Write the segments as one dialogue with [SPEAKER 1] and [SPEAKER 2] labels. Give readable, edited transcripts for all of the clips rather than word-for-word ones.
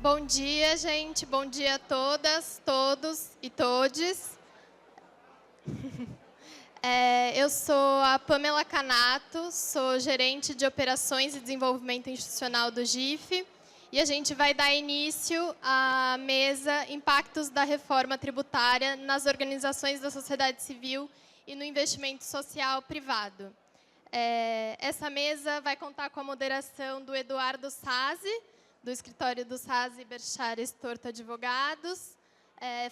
[SPEAKER 1] Bom dia, gente. Bom dia a todas, todos e todes. Eu sou a Pamela Canato, sou gerente de Operações e Desenvolvimento Institucional do GIF, e a gente vai dar início à mesa Impactos da Reforma Tributária nas Organizações da Sociedade Civil e no Investimento Social Privado. Essa mesa vai contar com a moderação do Eduardo Sazzi, do escritório do Sazzi, Berchar Torto Advogados,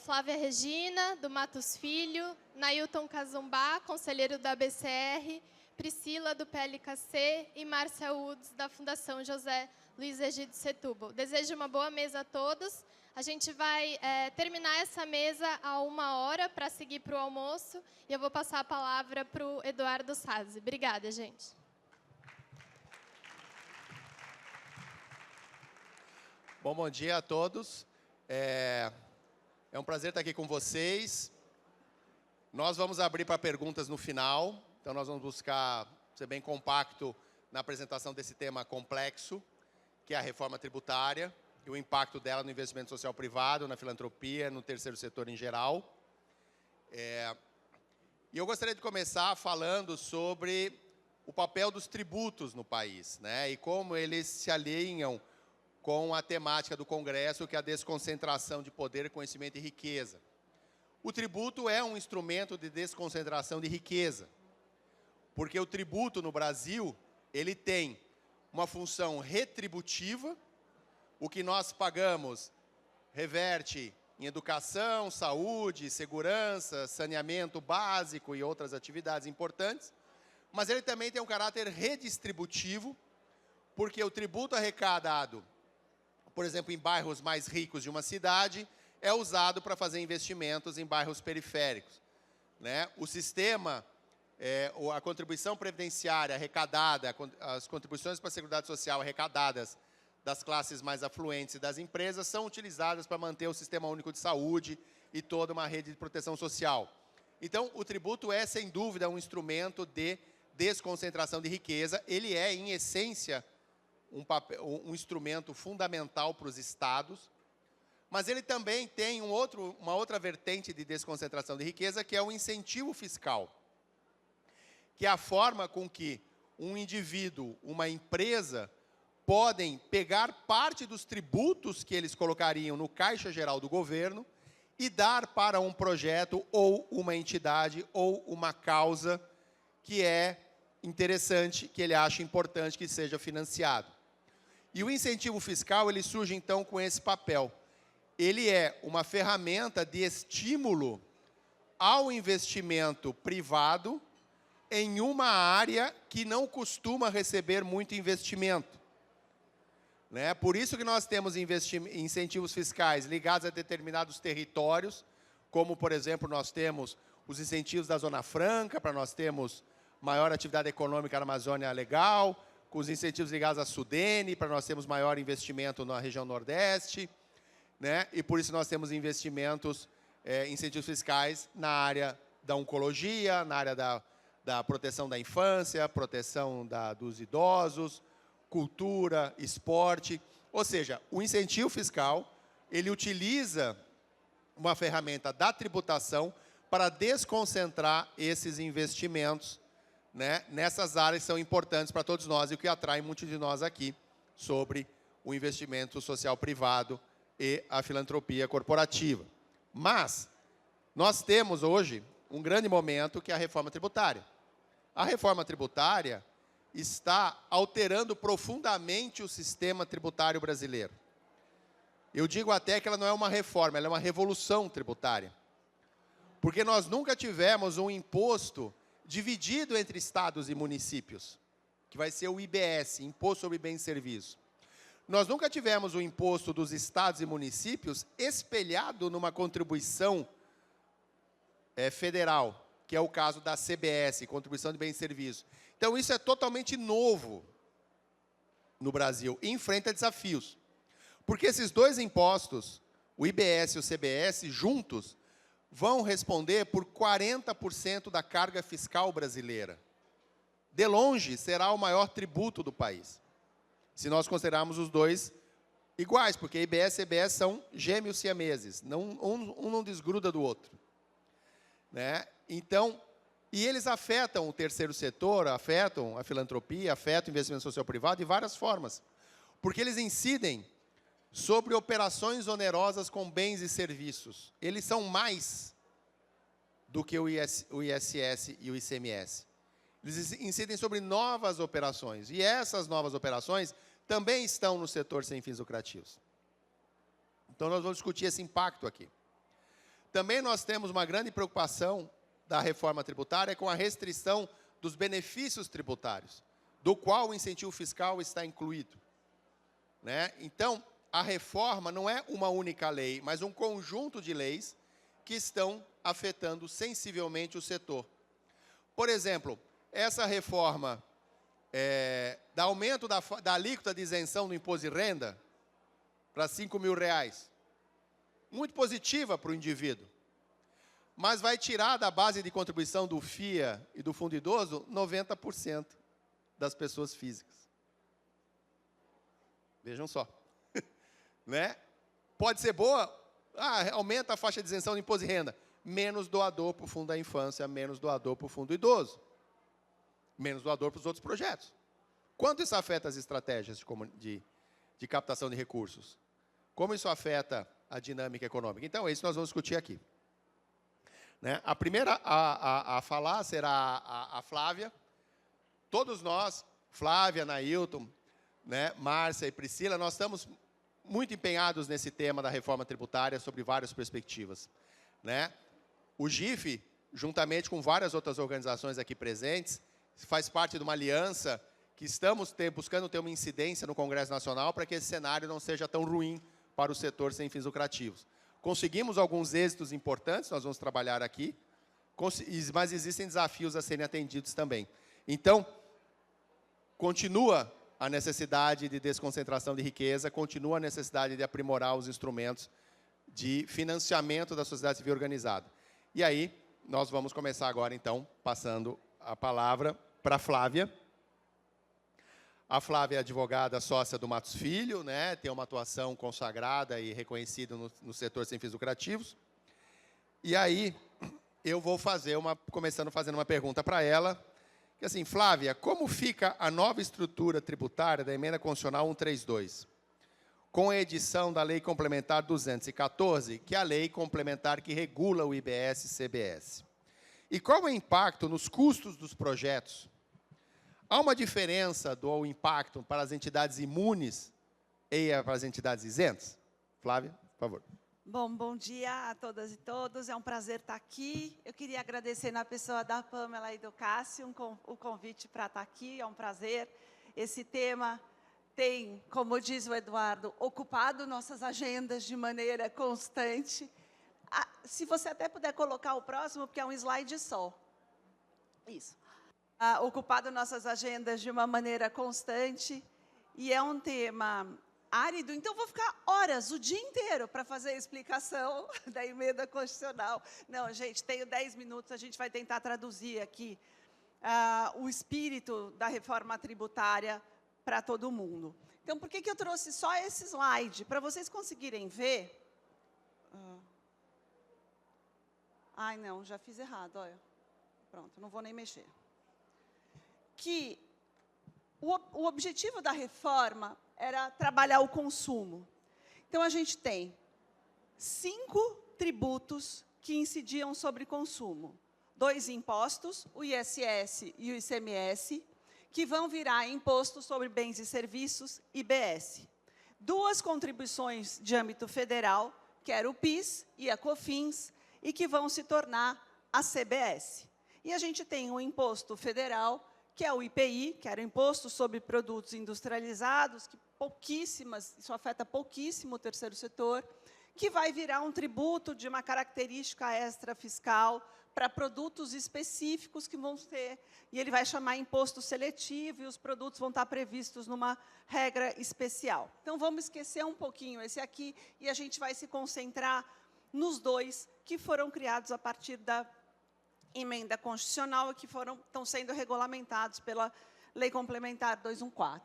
[SPEAKER 1] Flávia Regina, do Matos Filho, Nailton Cazumbá, conselheiro da BCR, Priscila, do PLKC e Márcia Woods, da Fundação José Luiz Egídio Setúbal. Desejo uma boa mesa a todos. A gente vai terminar essa mesa a 1h para seguir para o almoço, e eu vou passar a palavra para o Eduardo Sazzi. Obrigada, gente.
[SPEAKER 2] Bom dia a todos. É um prazer estar aqui com vocês. Nós vamos abrir para perguntas no final, então nós vamos buscar ser bem compacto na apresentação desse tema complexo, que é a reforma tributária e o impacto dela no investimento social privado, na filantropia, no terceiro setor em geral. E eu gostaria de começar falando sobre o papel dos tributos no país, né, e como eles se alinham com a temática do Congresso, que é a desconcentração de poder, conhecimento e riqueza. O tributo é um instrumento de desconcentração de riqueza, porque o tributo no Brasil, ele tem uma função retributiva. O que nós pagamos reverte em educação, saúde, segurança, saneamento básico e outras atividades importantes, mas ele também tem um caráter redistributivo, porque o tributo arrecadado, por exemplo, em bairros mais ricos de uma cidade, é usado para fazer investimentos em bairros periféricos, né? O sistema, a contribuição previdenciária arrecadada, as contribuições para a Seguridade Social arrecadadas das classes mais afluentes e das empresas são utilizadas para manter o Sistema Único de Saúde e toda uma rede de proteção social. Então, o tributo é, sem dúvida, um instrumento de desconcentração de riqueza. Ele é, em essência, um instrumento fundamental para os estados, mas ele também tem uma outra vertente de desconcentração de riqueza, que é o incentivo fiscal, que é a forma com que um indivíduo, uma empresa, podem pegar parte dos tributos que eles colocariam no Caixa Geral do Governo e dar para um projeto ou uma entidade ou uma causa que é interessante, que ele acha importante que seja financiado. E o incentivo fiscal, ele surge, então, com esse papel. Ele é uma ferramenta de estímulo ao investimento privado em uma área que não costuma receber muito investimento, né? Por isso que nós temos incentivos fiscais ligados a determinados territórios, como, por exemplo, nós temos os incentivos da Zona Franca, para nós termos maior atividade econômica na Amazônia Legal, com os incentivos ligados à Sudene, para nós termos maior investimento na região Nordeste, né? E por isso nós temos investimentos, incentivos fiscais na área da oncologia, na área da proteção da infância, proteção dos idosos, cultura, esporte. Ou seja, o incentivo fiscal, ele utiliza uma ferramenta da tributação para desconcentrar esses investimentos, né, nessas áreas que são importantes para todos nós e o que atrai muitos de nós aqui sobre o investimento social privado e a filantropia corporativa. Mas nós temos hoje um grande momento, que é a reforma tributária. A reforma tributária está alterando profundamente o sistema tributário brasileiro. Eu digo até que ela não é uma reforma, ela é uma revolução tributária. Porque nós nunca tivemos um imposto dividido entre estados e municípios, que vai ser o IBS, Imposto sobre Bens e Serviços. Nós nunca tivemos o imposto dos estados e municípios espelhado numa contribuição federal, que é o caso da CBS, Contribuição de Bens e Serviços. Então, isso é totalmente novo no Brasil e enfrenta desafios. Porque esses dois impostos, o IBS e o CBS, juntos, vão responder por 40% da carga fiscal brasileira. De longe, será o maior tributo do país, se nós considerarmos os dois iguais, porque IBS e CBS são gêmeos siameses, um não desgruda do outro. Né? Então, e eles afetam o terceiro setor, afetam a filantropia, afetam o investimento social privado de várias formas. Porque eles incidem sobre operações onerosas com bens e serviços. Eles são mais do que o ISS e o ICMS. Eles incidem sobre novas operações. E essas novas operações também estão no setor sem fins lucrativos. Então, nós vamos discutir esse impacto aqui. Também nós temos uma grande preocupação da reforma tributária com a restrição dos benefícios tributários, do qual o incentivo fiscal está incluído. Né? Então, a reforma não é uma única lei, mas um conjunto de leis que estão afetando sensivelmente o setor. Por exemplo, essa reforma dá aumento da alíquota de isenção do imposto de renda para R$5.000. Muito positiva para o indivíduo. Mas vai tirar da base de contribuição do FIA e do Fundo Idoso 90% das pessoas físicas. Vejam só. Né? Pode ser boa, aumenta a faixa de isenção do imposto de renda. Menos doador para o Fundo da Infância, menos doador para o Fundo Idoso. Menos doador para os outros projetos. Quanto isso afeta as estratégias de captação de recursos? Como isso afeta a dinâmica econômica? Então, é isso que nós vamos discutir aqui. Né? A primeira a falar será a Flávia. Todos nós, Flávia, Nailton, né, Márcia e Priscila, nós estamos muito empenhados nesse tema da reforma tributária sobre várias perspectivas. Né? O GIF, juntamente com várias outras organizações aqui presentes, faz parte de uma aliança que estamos buscando ter uma incidência no Congresso Nacional para que esse cenário não seja tão ruim para o setor sem fins lucrativos. Conseguimos alguns êxitos importantes, nós vamos trabalhar aqui, mas existem desafios a serem atendidos também. Então, continua a necessidade de desconcentração de riqueza, continua a necessidade de aprimorar os instrumentos de financiamento da sociedade civil organizada. E aí, nós vamos começar agora, então, passando a palavra para a Flávia. A Flávia é advogada sócia do Matos Filho, né, tem uma atuação consagrada e reconhecida no setor sem fins lucrativos. E aí, eu vou começando fazendo uma pergunta para ela, que assim, Flávia, como fica a nova estrutura tributária da Emenda Constitucional 132, com a edição da Lei Complementar 214, que é a lei complementar que regula o IBS e CBS? E qual é o impacto nos custos dos projetos? Há uma diferença do impacto para as entidades imunes e para as entidades isentas? Flávia, por favor.
[SPEAKER 3] Bom dia a todas e todos. É um prazer estar aqui. Eu queria agradecer na pessoa da Pamela e do Cássio o convite para estar aqui. É um prazer. Esse tema tem, como diz o Eduardo, ocupado nossas agendas de maneira constante. Se você até puder colocar o próximo, porque é um slide só. Isso. Ocupado nossas agendas de uma maneira constante, e é um tema árido, então vou ficar horas, o dia inteiro, para fazer a explicação da emenda constitucional. Não, gente, tenho 10 minutos, a gente vai tentar traduzir aqui o espírito da reforma tributária para todo mundo. Então, por que eu trouxe só esse slide? Para vocês conseguirem ver... Ai, não, já fiz errado, olha. Pronto, não vou nem mexer. Que o objetivo da reforma era trabalhar o consumo. Então, a gente tem 5 tributos que incidiam sobre consumo. 2 impostos, o ISS e o ICMS, que vão virar imposto sobre bens e serviços, IBS. 2 contribuições de âmbito federal, que era o PIS e a COFINS, e que vão se tornar a CBS. E a gente tem um imposto federal, que é o IPI, que era o Imposto sobre Produtos Industrializados, que isso afeta pouquíssimo o terceiro setor, que vai virar um tributo de uma característica extra fiscal para produtos específicos que vão ter, e ele vai chamar imposto seletivo, e os produtos vão estar previstos numa regra especial. Então, vamos esquecer um pouquinho esse aqui, e a gente vai se concentrar nos 2 que foram criados a partir da emenda constitucional e que estão sendo regulamentados pela Lei Complementar 214.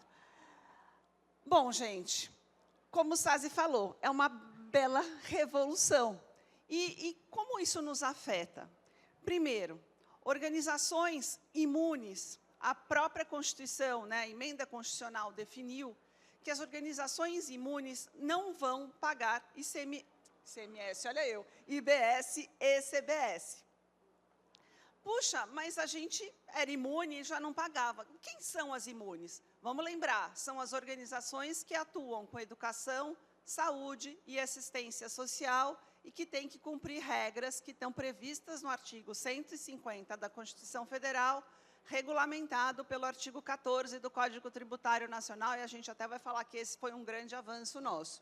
[SPEAKER 3] Bom, gente, como o Sasi falou, é uma bela revolução. E como isso nos afeta? Primeiro, organizações imunes, a própria Constituição, né, a emenda constitucional definiu que as organizações imunes não vão pagar ICMS, olha eu, IBS e CBS. Puxa, mas a gente era imune e já não pagava. Quem são as imunes? Vamos lembrar, são as organizações que atuam com educação, saúde e assistência social e que têm que cumprir regras que estão previstas no artigo 150 da Constituição Federal, regulamentado pelo artigo 14 do Código Tributário Nacional, e a gente até vai falar que esse foi um grande avanço nosso.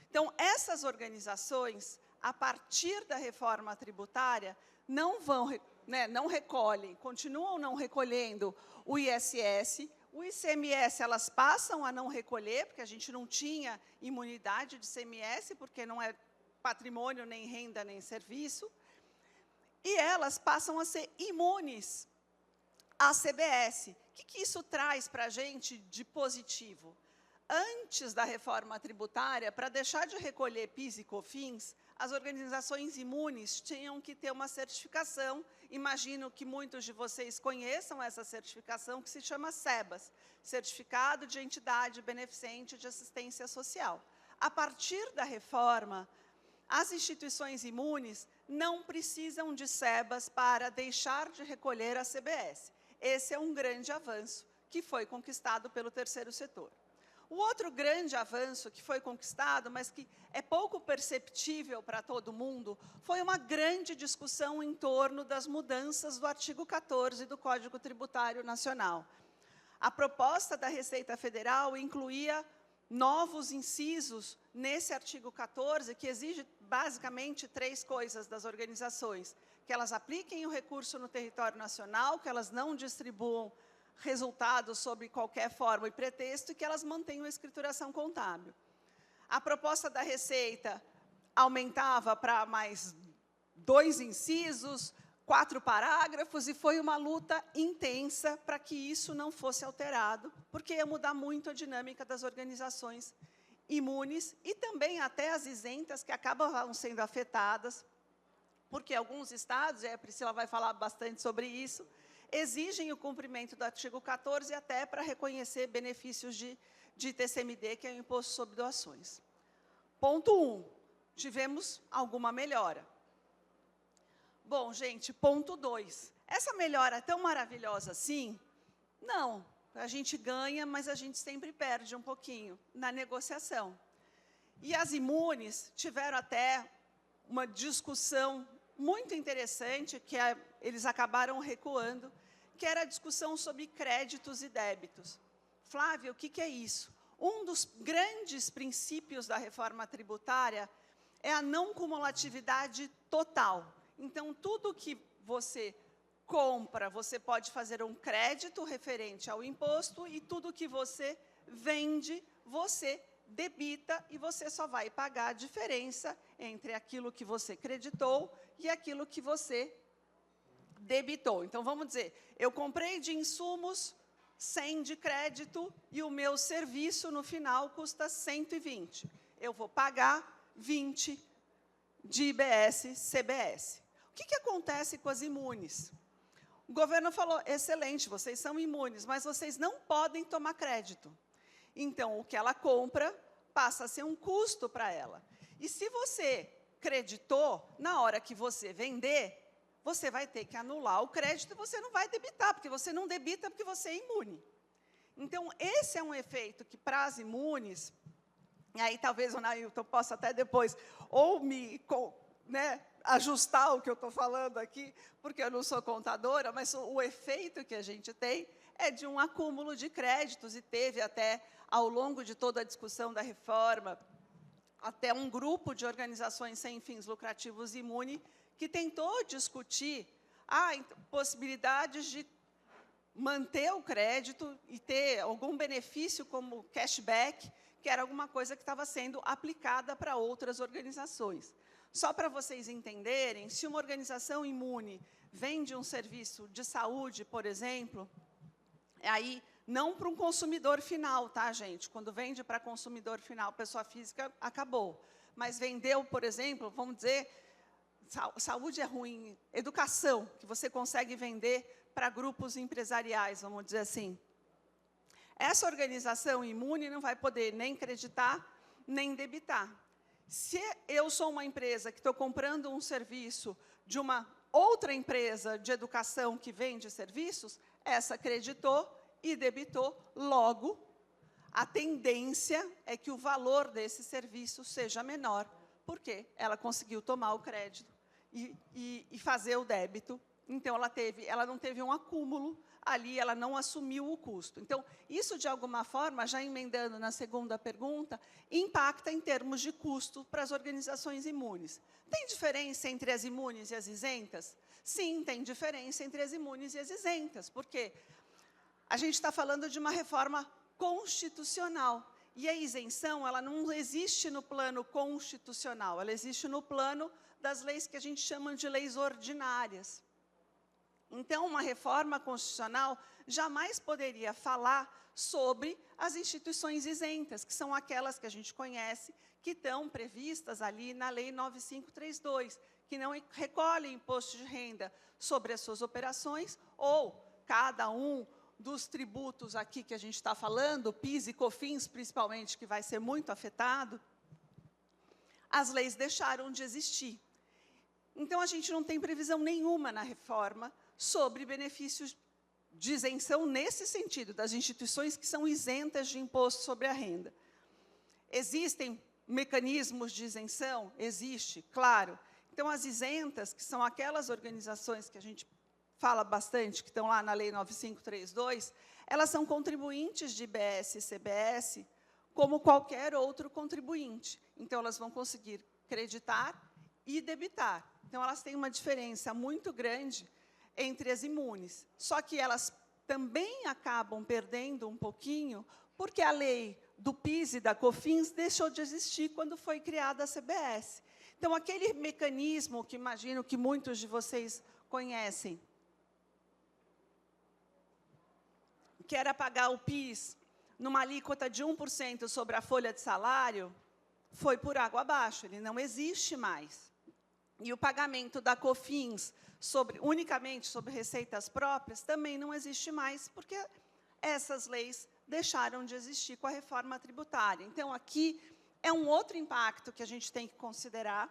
[SPEAKER 3] Então, essas organizações, a partir da reforma tributária, não recolhem, continuam não recolhendo o ISS, o ICMS elas passam a não recolher, porque a gente não tinha imunidade de ICMS, porque não é patrimônio, nem renda, nem serviço, e elas passam a ser imunes à CBS. O que isso traz para a gente de positivo? Antes da reforma tributária, para deixar de recolher PIS e COFINS, as organizações imunes tinham que ter uma certificação, imagino que muitos de vocês conheçam essa certificação, que se chama SEBAS, Certificado de Entidade Beneficente de Assistência Social. A partir da reforma, as instituições imunes não precisam de SEBAS para deixar de recolher a CBS. Esse é um grande avanço que foi conquistado pelo terceiro setor. O outro grande avanço que foi conquistado, mas que é pouco perceptível para todo mundo, foi uma grande discussão em torno das mudanças do artigo 14 do Código Tributário Nacional. A proposta da Receita Federal incluía novos incisos nesse artigo 14, que exige basicamente 3 coisas das organizações: que elas apliquem o recurso no território nacional, que elas não distribuam resultados sob qualquer forma e pretexto, e que elas mantenham a escrituração contábil. A proposta da Receita aumentava para mais 2 incisos, 4 parágrafos, e foi uma luta intensa para que isso não fosse alterado, porque ia mudar muito a dinâmica das organizações imunes e também até as isentas, que acabam sendo afetadas, porque alguns estados, e a Priscila vai falar bastante sobre isso, exigem o cumprimento do artigo 14 até para reconhecer benefícios de TCMD, que é o Imposto sobre Doações. Ponto 1, tivemos alguma melhora. Bom, gente, ponto 2, essa melhora é tão maravilhosa assim? Não, a gente ganha, mas a gente sempre perde um pouquinho na negociação. E as imunes tiveram até uma discussão muito interessante, que eles acabaram recuando, que era a discussão sobre créditos e débitos. Flávia, o que é isso? Um dos grandes princípios da reforma tributária é a não cumulatividade total. Então, tudo que você compra, você pode fazer um crédito referente ao imposto, e tudo que você vende, você debita, e você só vai pagar a diferença entre aquilo que você creditou e aquilo que você debitou. Então, vamos dizer, eu comprei de insumos 100 de crédito e o meu serviço, no final, custa 120. Eu vou pagar 20 de IBS, CBS. O que acontece com as imunes? O governo falou, excelente, vocês são imunes, mas vocês não podem tomar crédito. Então, o que ela compra passa a ser um custo para ela. E se você creditou, na hora que você vender, você vai ter que anular o crédito e você não vai debitar, porque você não debita porque você é imune. Então, esse é um efeito que, para as imunes, e aí talvez o Nailton possa até depois ou me ajustar o que eu estou falando aqui, porque eu não sou contadora, mas o efeito que a gente tem é de um acúmulo de créditos, e teve até, ao longo de toda a discussão da reforma, até um grupo de organizações sem fins lucrativos imune, que tentou discutir possibilidades de manter o crédito e ter algum benefício como cashback, que era alguma coisa que estava sendo aplicada para outras organizações. Só para vocês entenderem, se uma organização imune vende um serviço de saúde, por exemplo, aí Não para um consumidor final, tá, gente? Quando vende para consumidor final, pessoa física, acabou. Mas vendeu, por exemplo, vamos dizer, saúde é ruim, educação, que você consegue vender para grupos empresariais, vamos dizer assim. Essa organização imune não vai poder nem creditar, nem debitar. Se eu sou uma empresa que estou comprando um serviço de uma outra empresa de educação que vende serviços, essa creditou e debitou, logo, a tendência é que o valor desse serviço seja menor, porque ela conseguiu tomar o crédito e fazer o débito. Então, ela não teve um acúmulo ali, ela não assumiu o custo. Então, isso, de alguma forma, já emendando na segunda pergunta, impacta em termos de custo para as organizações imunes. Tem diferença entre as imunes e as isentas? Sim, tem diferença entre as imunes e as isentas, porque a gente está falando de uma reforma constitucional. E a isenção, ela não existe no plano constitucional, ela existe no plano das leis que a gente chama de leis ordinárias. Então, uma reforma constitucional jamais poderia falar sobre as instituições isentas, que são aquelas que a gente conhece, que estão previstas ali na Lei 9532, que não recolhem imposto de renda sobre as suas operações, ou cada um dos tributos aqui que a gente está falando, PIS e COFINS, principalmente, que vai ser muito afetado, as leis deixaram de existir. Então, a gente não tem previsão nenhuma na reforma sobre benefícios de isenção nesse sentido, das instituições que são isentas de imposto sobre a renda. Existem mecanismos de isenção? Existe, claro. Então, as isentas, que são aquelas organizações que a gente fala bastante, que estão lá na Lei 9532, elas são contribuintes de IBS e CBS, como qualquer outro contribuinte. Então, elas vão conseguir creditar e debitar. Então, elas têm uma diferença muito grande entre as imunes. Só que elas também acabam perdendo um pouquinho, porque a lei do PIS e da COFINS deixou de existir quando foi criada a CBS. Então, aquele mecanismo que imagino que muitos de vocês conhecem, que era pagar o PIS numa alíquota de 1% sobre a folha de salário, foi por água abaixo, ele não existe mais. E o pagamento da COFINS unicamente sobre receitas próprias também não existe mais, porque essas leis deixaram de existir com a reforma tributária. Então, aqui é um outro impacto que a gente tem que considerar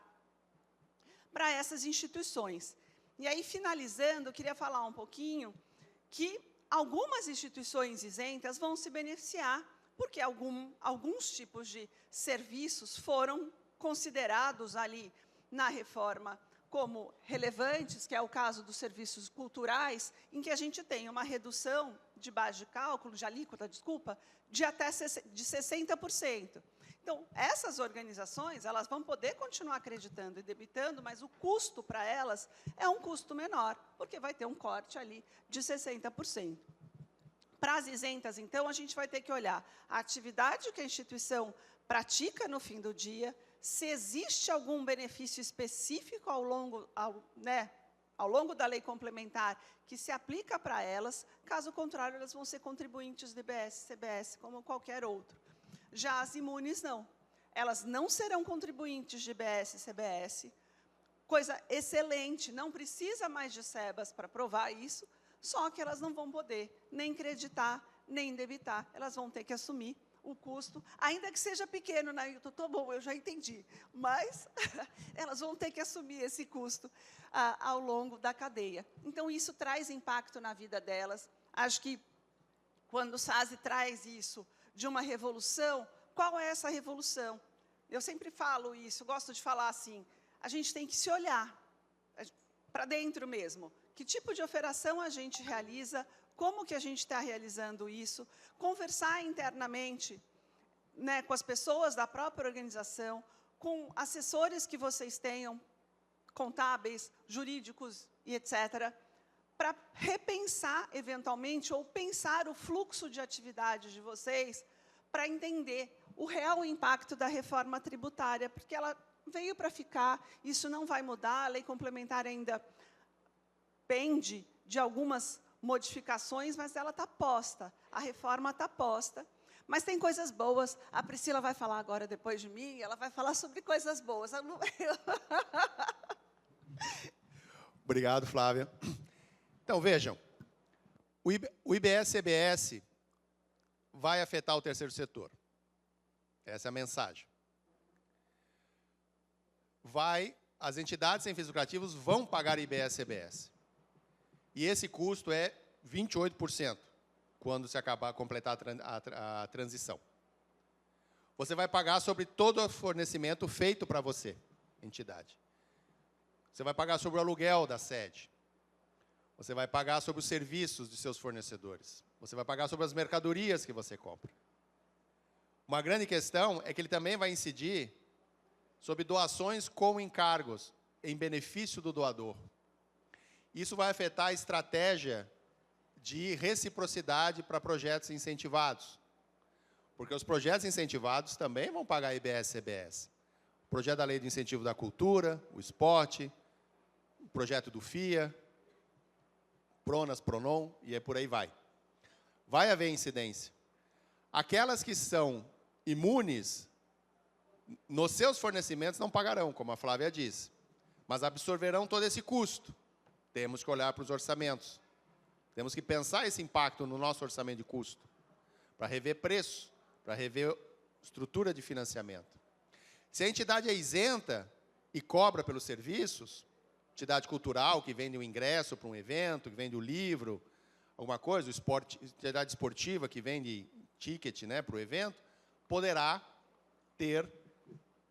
[SPEAKER 3] para essas instituições. E aí, finalizando, eu queria falar um pouquinho que algumas instituições isentas vão se beneficiar, porque alguns tipos de serviços foram considerados ali na reforma como relevantes, que é o caso dos serviços culturais, em que a gente tem uma redução de base de cálculo, de alíquota, desculpa, de até de 60%. Então, essas organizações, elas vão poder continuar acreditando e debitando, mas o custo para elas é um custo menor, porque vai ter um corte ali de 60%. Para as isentas, então, a gente vai ter que olhar a atividade que a instituição pratica no fim do dia, se existe algum benefício específico ao longo da lei complementar que se aplica para elas, caso contrário, elas vão ser contribuintes de IBS, CBS, como qualquer outro. Já as imunes, não. Elas não serão contribuintes de IBS e CBS, coisa excelente, não precisa mais de SEBAS para provar isso, só que elas não vão poder nem creditar, nem debitar, elas vão ter que assumir o custo, ainda que seja pequeno, né? Tô bom, eu já entendi, mas elas vão ter que assumir esse custo ao longo da cadeia. Então, isso traz impacto na vida delas. Acho que, quando o SASE traz isso de uma revolução, qual é essa revolução? Eu sempre falo isso, gosto de falar assim, a gente tem que se olhar para dentro mesmo. Que tipo de operação a gente realiza, como que a gente está realizando isso, conversar internamente, né, com as pessoas da própria organização, com assessores que vocês tenham, contábeis, jurídicos e etc., para repensar, eventualmente, ou pensar o fluxo de atividade de vocês, para entender o real impacto da reforma tributária, porque ela veio para ficar, isso não vai mudar, a lei complementar ainda pende de algumas modificações, mas ela está posta, a reforma está posta. Mas tem coisas boas. A Priscila vai falar agora, depois de mim, ela vai falar sobre coisas boas.
[SPEAKER 2] Obrigado, Flávia. Então, vejam, o IBS-CBS vai afetar o terceiro setor. Essa é a mensagem. As entidades sem fins lucrativos vão pagar IBS-CBS. E esse custo é 28%, quando se acabar, completar a transição. Você vai pagar sobre todo o fornecimento feito para você, entidade. Você vai pagar sobre o aluguel da sede. Você vai pagar sobre os serviços de seus fornecedores. Você vai pagar sobre as mercadorias que você compra. Uma grande questão é que ele também vai incidir sobre doações com encargos, em benefício do doador. Isso vai afetar a estratégia de reciprocidade para projetos incentivados. Porque os projetos incentivados também vão pagar IBS-CBS. O projeto da Lei de Incentivo da Cultura, o esporte, o projeto do FIA, Pronas, Pronon, e por aí vai. Vai haver incidência. Aquelas que são imunes, nos seus fornecimentos não pagarão, como a Flávia disse, mas absorverão todo esse custo. Temos que olhar para os orçamentos. Temos que pensar esse impacto no nosso orçamento de custo, para rever preço, para rever estrutura de financiamento. Se a entidade é isenta e cobra pelos serviços, entidade cultural que vende um ingresso para um evento, que vende o livro, alguma coisa, entidade esportiva que vende ticket, né, para o evento, poderá ter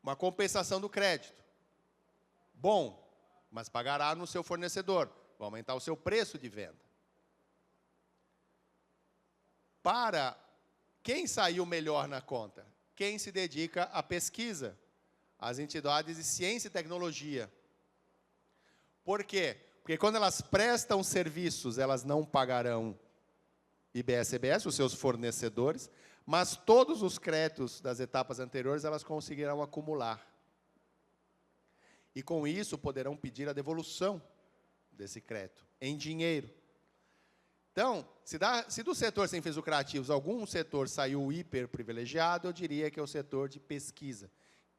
[SPEAKER 2] uma compensação do crédito. Bom, mas pagará no seu fornecedor, vai aumentar o seu preço de venda. Para quem saiu melhor na conta? Quem se dedica à pesquisa, às entidades de ciência e tecnologia. Por quê? Porque quando elas prestam serviços, elas não pagarão IBS-CBS, os seus fornecedores, mas todos os créditos das etapas anteriores elas conseguirão acumular. E com isso poderão pedir a devolução desse crédito em dinheiro. Então, se do setor sem fins lucrativos algum setor saiu hiper privilegiado, eu diria que é o setor de pesquisa,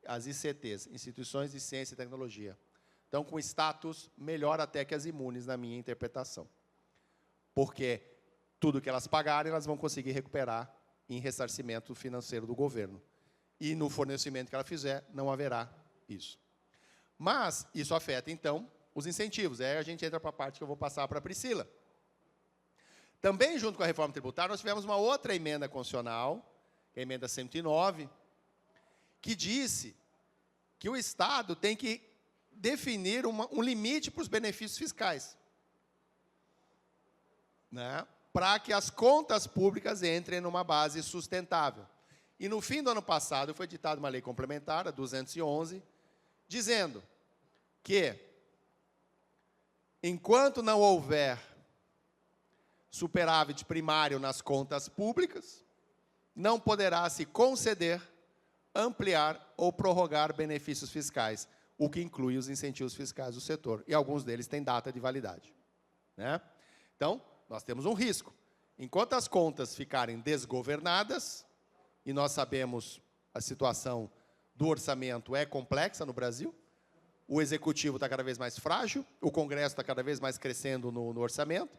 [SPEAKER 2] as ICTs, Instituições de Ciência e Tecnologia. Então, com status melhor até que as imunes, na minha interpretação. Porque tudo que elas pagarem, elas vão conseguir recuperar em ressarcimento financeiro do governo. E no fornecimento que ela fizer, não haverá isso. Mas isso afeta, então, os incentivos. Aí a gente entra para a parte que eu vou passar para a Priscila. Também, junto com a reforma tributária, nós tivemos uma outra emenda constitucional, que é a emenda 109, que disse que o Estado tem que definir um limite para os benefícios fiscais, né, para que as contas públicas entrem numa base sustentável. E, no fim do ano passado, foi editada uma lei complementar, a 211, dizendo que, enquanto não houver superávit primário nas contas públicas, não poderá se conceder, ampliar ou prorrogar benefícios fiscais, o que inclui os incentivos fiscais do setor. E alguns deles têm data de validade, né? Então, nós temos um risco. Enquanto as contas ficarem desgovernadas, e nós sabemos a situação do orçamento é complexa no Brasil, o executivo está cada vez mais frágil, o Congresso está cada vez mais crescendo no orçamento,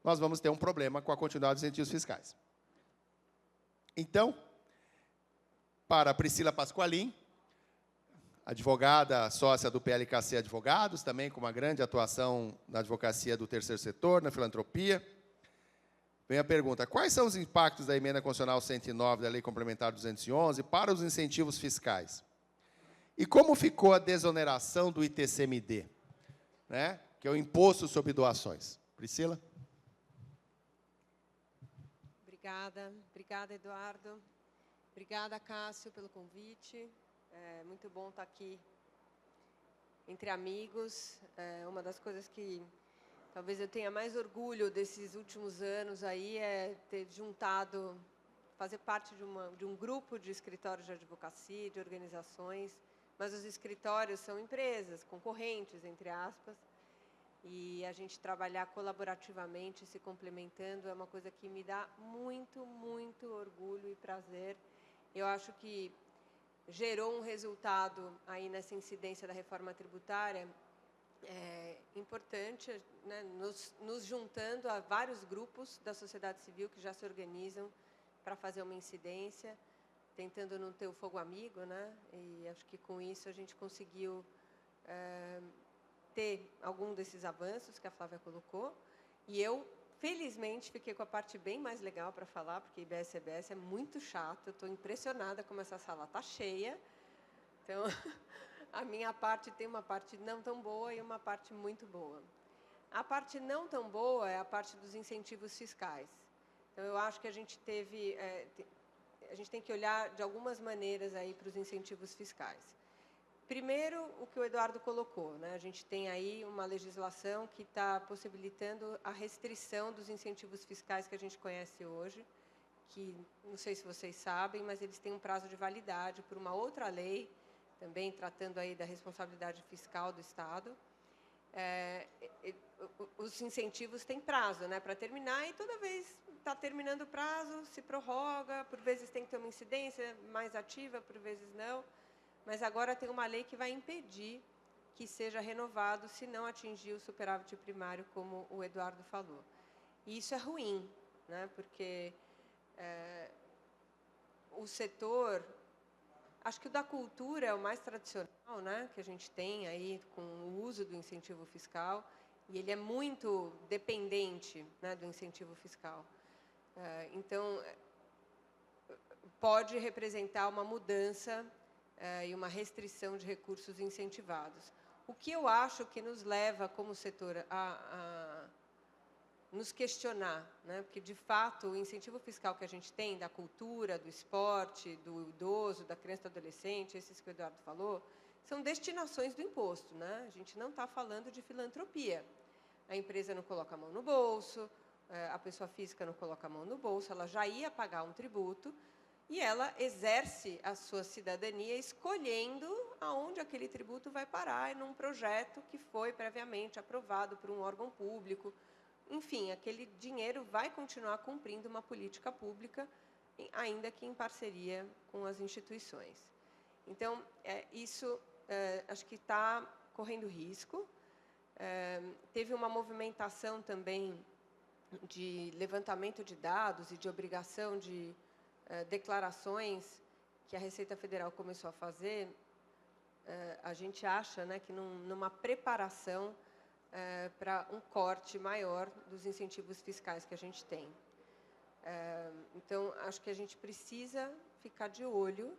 [SPEAKER 2] nós vamos ter um problema com a continuidade dos incentivos fiscais. Então, para a Priscila Pasqualin, advogada sócia do PLKC Advogados, também com uma grande atuação na advocacia do terceiro setor, na filantropia, vem a pergunta: quais são os impactos da emenda constitucional 109 da Lei Complementar 211 para os incentivos fiscais? E como ficou a desoneração do ITCMD, né, que é o Imposto sobre Doações? Priscila?
[SPEAKER 4] Obrigada, Eduardo. Obrigada, Cássio, pelo convite. É muito bom estar aqui entre amigos. Uma das coisas que talvez eu tenha mais orgulho desses últimos anos aí é ter juntado, fazer parte de um grupo de escritórios de advocacia, de organizações, mas os escritórios são empresas, concorrentes, entre aspas, e a gente trabalhar colaborativamente, se complementando, é uma coisa que me dá muito, muito orgulho e prazer. Eu acho que gerou um resultado aí nessa incidência da reforma tributária importante, né, nos juntando a vários grupos da sociedade civil que já se organizam para fazer uma incidência, tentando não ter o fogo amigo, né? E acho que com isso a gente conseguiu ter algum desses avanços que a Flávia colocou. E eu, felizmente, fiquei com a parte bem mais legal para falar, porque IBS-CBS é muito chato. Eu estou impressionada como essa sala está cheia. Então, a minha parte tem uma parte não tão boa e uma parte muito boa. A parte não tão boa é a parte dos incentivos fiscais. Então, eu acho que a gente teve... a gente tem que olhar de algumas maneiras aí para os incentivos fiscais. Primeiro, o que o Eduardo colocou, né? A gente tem aí uma legislação que está possibilitando a restrição dos incentivos fiscais que a gente conhece hoje, que não sei se vocês sabem, mas eles têm um prazo de validade por uma outra lei, também tratando aí da responsabilidade fiscal do Estado. Os incentivos têm prazo, né, para terminar, e toda vez está terminando o prazo, se prorroga, por vezes tem que ter uma incidência mais ativa, por vezes não. Mas agora tem uma lei que vai impedir que seja renovado se não atingir o superávit primário, como o Eduardo falou. E isso é ruim, né? Porque o setor, acho que o da cultura é o mais tradicional, né? Que a gente tem aí com o uso do incentivo fiscal, e ele é muito dependente, né, do incentivo fiscal. Então, pode representar uma mudança e uma restrição de recursos incentivados. O que eu acho que nos leva, como setor, a nos questionar, né? Porque, de fato, o incentivo fiscal que a gente tem da cultura, do esporte, do idoso, da criança e do adolescente, esses que o Eduardo falou, são destinações do imposto, né? A gente não está falando de filantropia. A empresa não coloca a mão no bolso, a pessoa física não coloca a mão no bolso, ela já ia pagar um tributo, e ela exerce a sua cidadania escolhendo aonde aquele tributo vai parar num projeto que foi previamente aprovado por um órgão público. Enfim, aquele dinheiro vai continuar cumprindo uma política pública, ainda que em parceria com as instituições. Então, isso acho que está correndo risco. Teve uma movimentação também de levantamento de dados e de obrigação de declarações que a Receita Federal começou a fazer. A gente acha, né, que numa preparação para um corte maior dos incentivos fiscais que a gente tem. Então, acho que a gente precisa ficar de olho,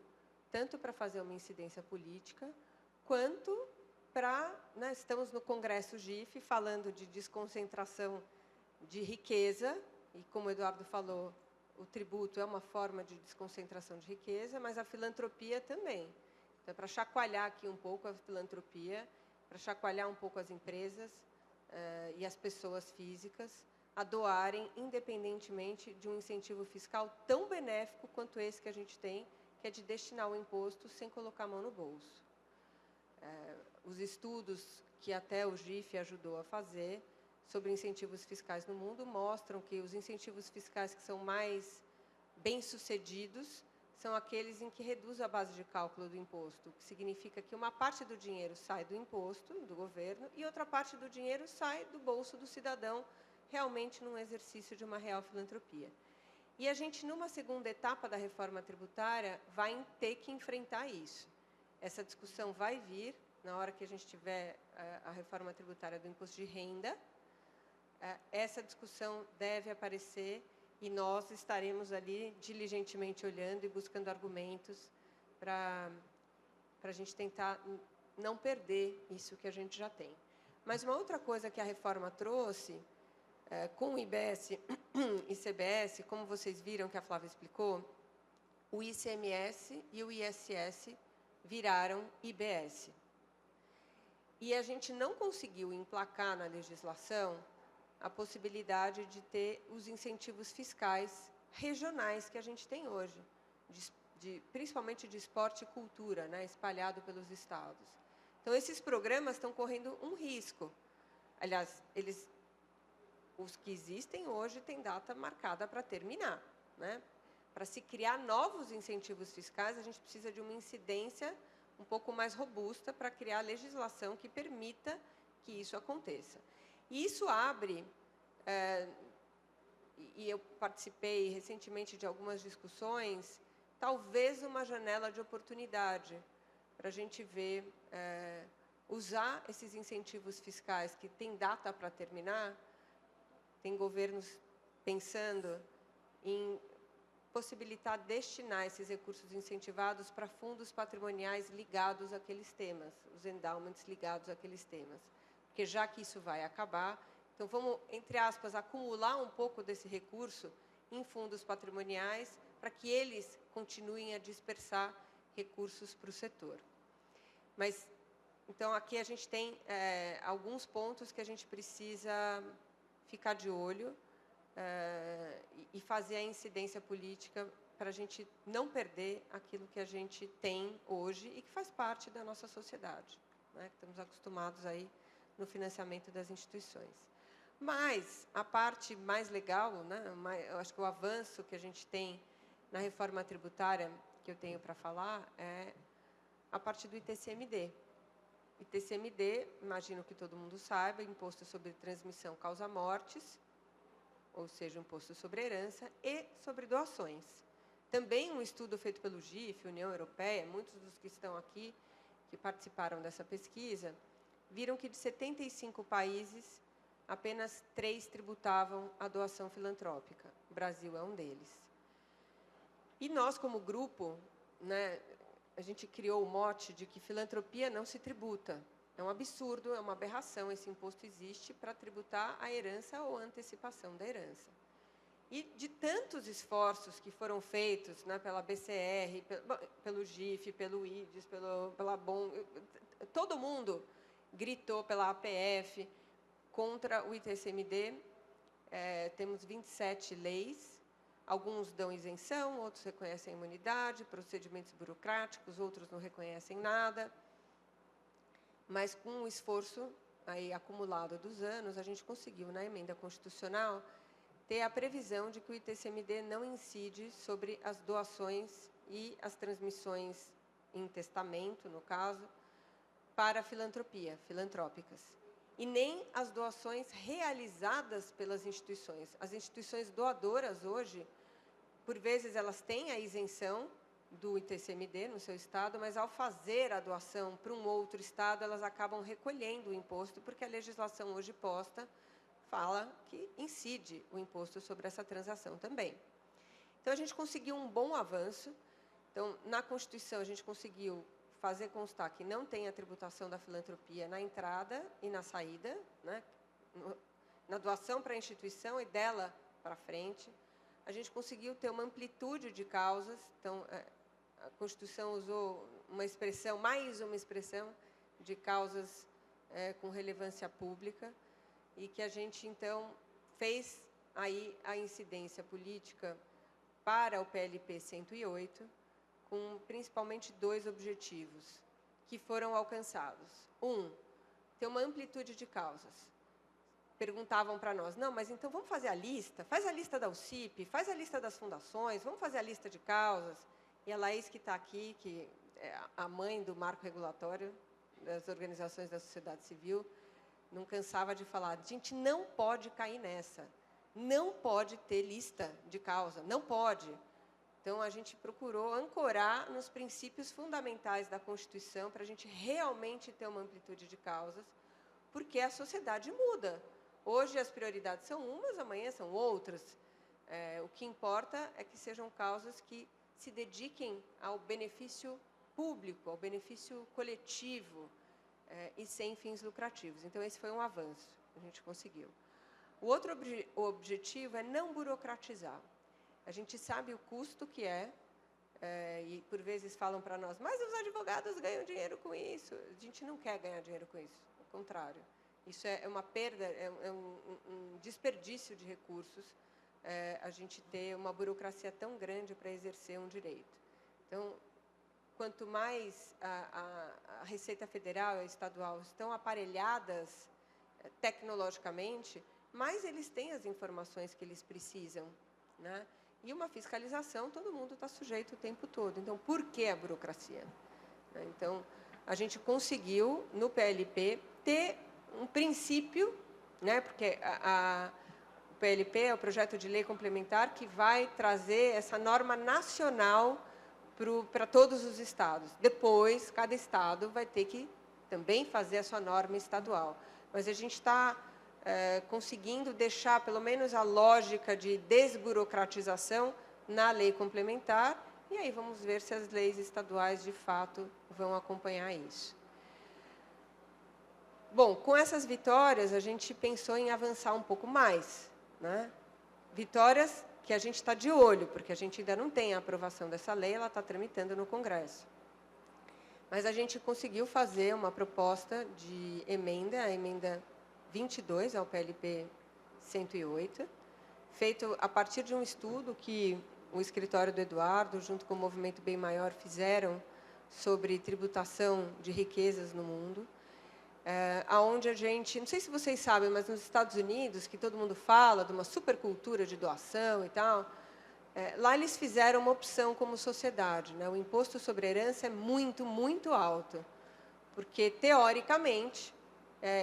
[SPEAKER 4] tanto para fazer uma incidência política, quanto para... né, estamos no Congresso GIF falando de desconcentração de riqueza, e como o Eduardo falou, o tributo é uma forma de desconcentração de riqueza, mas a filantropia também. Então, para chacoalhar aqui um pouco a filantropia, para chacoalhar um pouco as empresas e as pessoas físicas a doarem, independentemente de um incentivo fiscal tão benéfico quanto esse que a gente tem, que é de destinar o imposto sem colocar a mão no bolso. Os estudos que até o GIF ajudou a fazer sobre incentivos fiscais no mundo mostram que os incentivos fiscais que são mais bem-sucedidos são aqueles em que reduz a base de cálculo do imposto, o que significa que uma parte do dinheiro sai do imposto, do governo, e outra parte do dinheiro sai do bolso do cidadão, realmente num exercício de uma real filantropia. E a gente, numa segunda etapa da reforma tributária, vai ter que enfrentar isso. Essa discussão vai vir na hora que a gente tiver a reforma tributária do imposto de renda. Essa discussão deve aparecer e nós estaremos ali diligentemente olhando e buscando argumentos para a gente tentar não perder isso que a gente já tem. Mas uma outra coisa que a reforma trouxe, com o IBS e CBS, como vocês viram que a Flávia explicou, o ICMS e o ISS viraram IBS. E a gente não conseguiu emplacar na legislação a possibilidade de ter os incentivos fiscais regionais que a gente tem hoje, principalmente de esporte e cultura, né, espalhado pelos estados. Então, esses programas estão correndo um risco. Aliás, os que existem hoje têm data marcada para terminar, né? Para se criar novos incentivos fiscais, a gente precisa de uma incidência um pouco mais robusta para criar legislação que permita que isso aconteça. E isso abre, e eu participei recentemente de algumas discussões, talvez uma janela de oportunidade para a gente ver, usar esses incentivos fiscais que têm data para terminar. Tem governos pensando em possibilitar destinar esses recursos incentivados para fundos patrimoniais ligados àqueles temas, os endowments ligados àqueles temas. Porque já que isso vai acabar, então vamos, entre aspas, acumular um pouco desse recurso em fundos patrimoniais para que eles continuem a dispersar recursos para o setor. Mas, então, aqui a gente tem alguns pontos que a gente precisa ficar de olho e fazer a incidência política para a gente não perder aquilo que a gente tem hoje e que faz parte da nossa sociedade, né? Estamos acostumados aí no financiamento das instituições. Mas a parte mais legal, né? Eu acho que o avanço que a gente tem na reforma tributária que eu tenho para falar é a parte do ITCMD. ITCMD, imagino que todo mundo saiba, Imposto sobre Transmissão Causa Mortes, ou seja, Imposto sobre Herança, e sobre doações. Também um estudo feito pelo GIF, União Europeia, muitos dos que estão aqui, que participaram dessa pesquisa, viram que de 75 países, apenas 3 tributavam a doação filantrópica. O Brasil é um deles. E nós, como grupo, né, a gente criou o mote de que filantropia não se tributa. É um absurdo, é uma aberração. Esse imposto existe para tributar a herança ou a antecipação da herança. E de tantos esforços que foram feitos, né, pela BCR, pelo GIF, pelo IDES, pela BOM, todo mundo gritou pela APF contra o ITCMD. Temos 27 leis. Alguns dão isenção, outros reconhecem imunidade, procedimentos burocráticos, outros não reconhecem nada. Mas, com o esforço aí acumulado dos anos, a gente conseguiu, na emenda constitucional, ter a previsão de que o ITCMD não incide sobre as doações e as transmissões em testamento, no caso, para filantropia, filantrópicas. E nem as doações realizadas pelas instituições. As instituições doadoras, hoje, por vezes, elas têm a isenção do ITCMD no seu estado, mas, ao fazer a doação para um outro estado, elas acabam recolhendo o imposto, porque a legislação hoje posta fala que incide o imposto sobre essa transação também. Então, a gente conseguiu um bom avanço. Então, na Constituição, a gente conseguiu fazer constar que não tem a tributação da filantropia na entrada e na saída, né? Na doação para a instituição e dela para frente. A gente conseguiu ter uma amplitude de causas. Então, a Constituição usou uma expressão, mais uma expressão, de causas com relevância pública, e que a gente, então, fez aí a incidência política para o PLP 108, com principalmente 2 objetivos que foram alcançados. Ter uma amplitude de causas. Perguntavam para nós, não, mas então vamos fazer a lista? Faz a lista da UCIP, faz a lista das fundações, vamos fazer a lista de causas. E a Laís, que está aqui, que é a mãe do marco regulatório das organizações da sociedade civil, não cansava de falar, a gente não pode cair nessa. Não pode ter lista de causa, não pode. Então, a gente procurou ancorar nos princípios fundamentais da Constituição para a gente realmente ter uma amplitude de causas, porque a sociedade muda. Hoje as prioridades são umas, amanhã são outras. O que importa é que sejam causas que se dediquem ao benefício público, ao benefício coletivo, e sem fins lucrativos. Então, esse foi um avanço que a gente conseguiu. O outro objetivo é não burocratizar. A gente sabe o custo que e por vezes falam para nós, mas os advogados ganham dinheiro com isso. A gente não quer ganhar dinheiro com isso, ao contrário. Isso é uma perda, é um desperdício de recursos, a gente ter uma burocracia tão grande para exercer um direito. Então, quanto mais a Receita Federal e a Estadual estão aparelhadas tecnologicamente, mais eles têm as informações que eles precisam, né? E uma fiscalização, todo mundo está sujeito o tempo todo. Então, por que a burocracia? Então, a gente conseguiu, no PLP, ter um princípio, né? Porque o PLP é o projeto de lei complementar que vai trazer essa norma nacional para todos os estados. Depois, cada estado vai ter que também fazer a sua norma estadual. Mas a gente está conseguindo deixar, pelo menos, a lógica de desburocratização na lei complementar, e aí vamos ver se as leis estaduais, de fato, vão acompanhar isso. Bom, com essas vitórias, a gente pensou em avançar um pouco mais, né? Vitórias que a gente está de olho, porque a gente ainda não tem a aprovação dessa lei, ela está tramitando no Congresso. Mas a gente conseguiu fazer uma proposta de emenda, a emenda 22 ao PLP 108, feito a partir de um estudo que o escritório do Eduardo, junto com o Movimento Bem Maior, fizeram sobre tributação de riquezas no mundo, aonde a gente, não sei se vocês sabem, mas nos Estados Unidos, que todo mundo fala de uma supercultura de doação e tal, lá eles fizeram uma opção como sociedade, né? O imposto sobre herança é muito, muito alto, porque, teoricamente,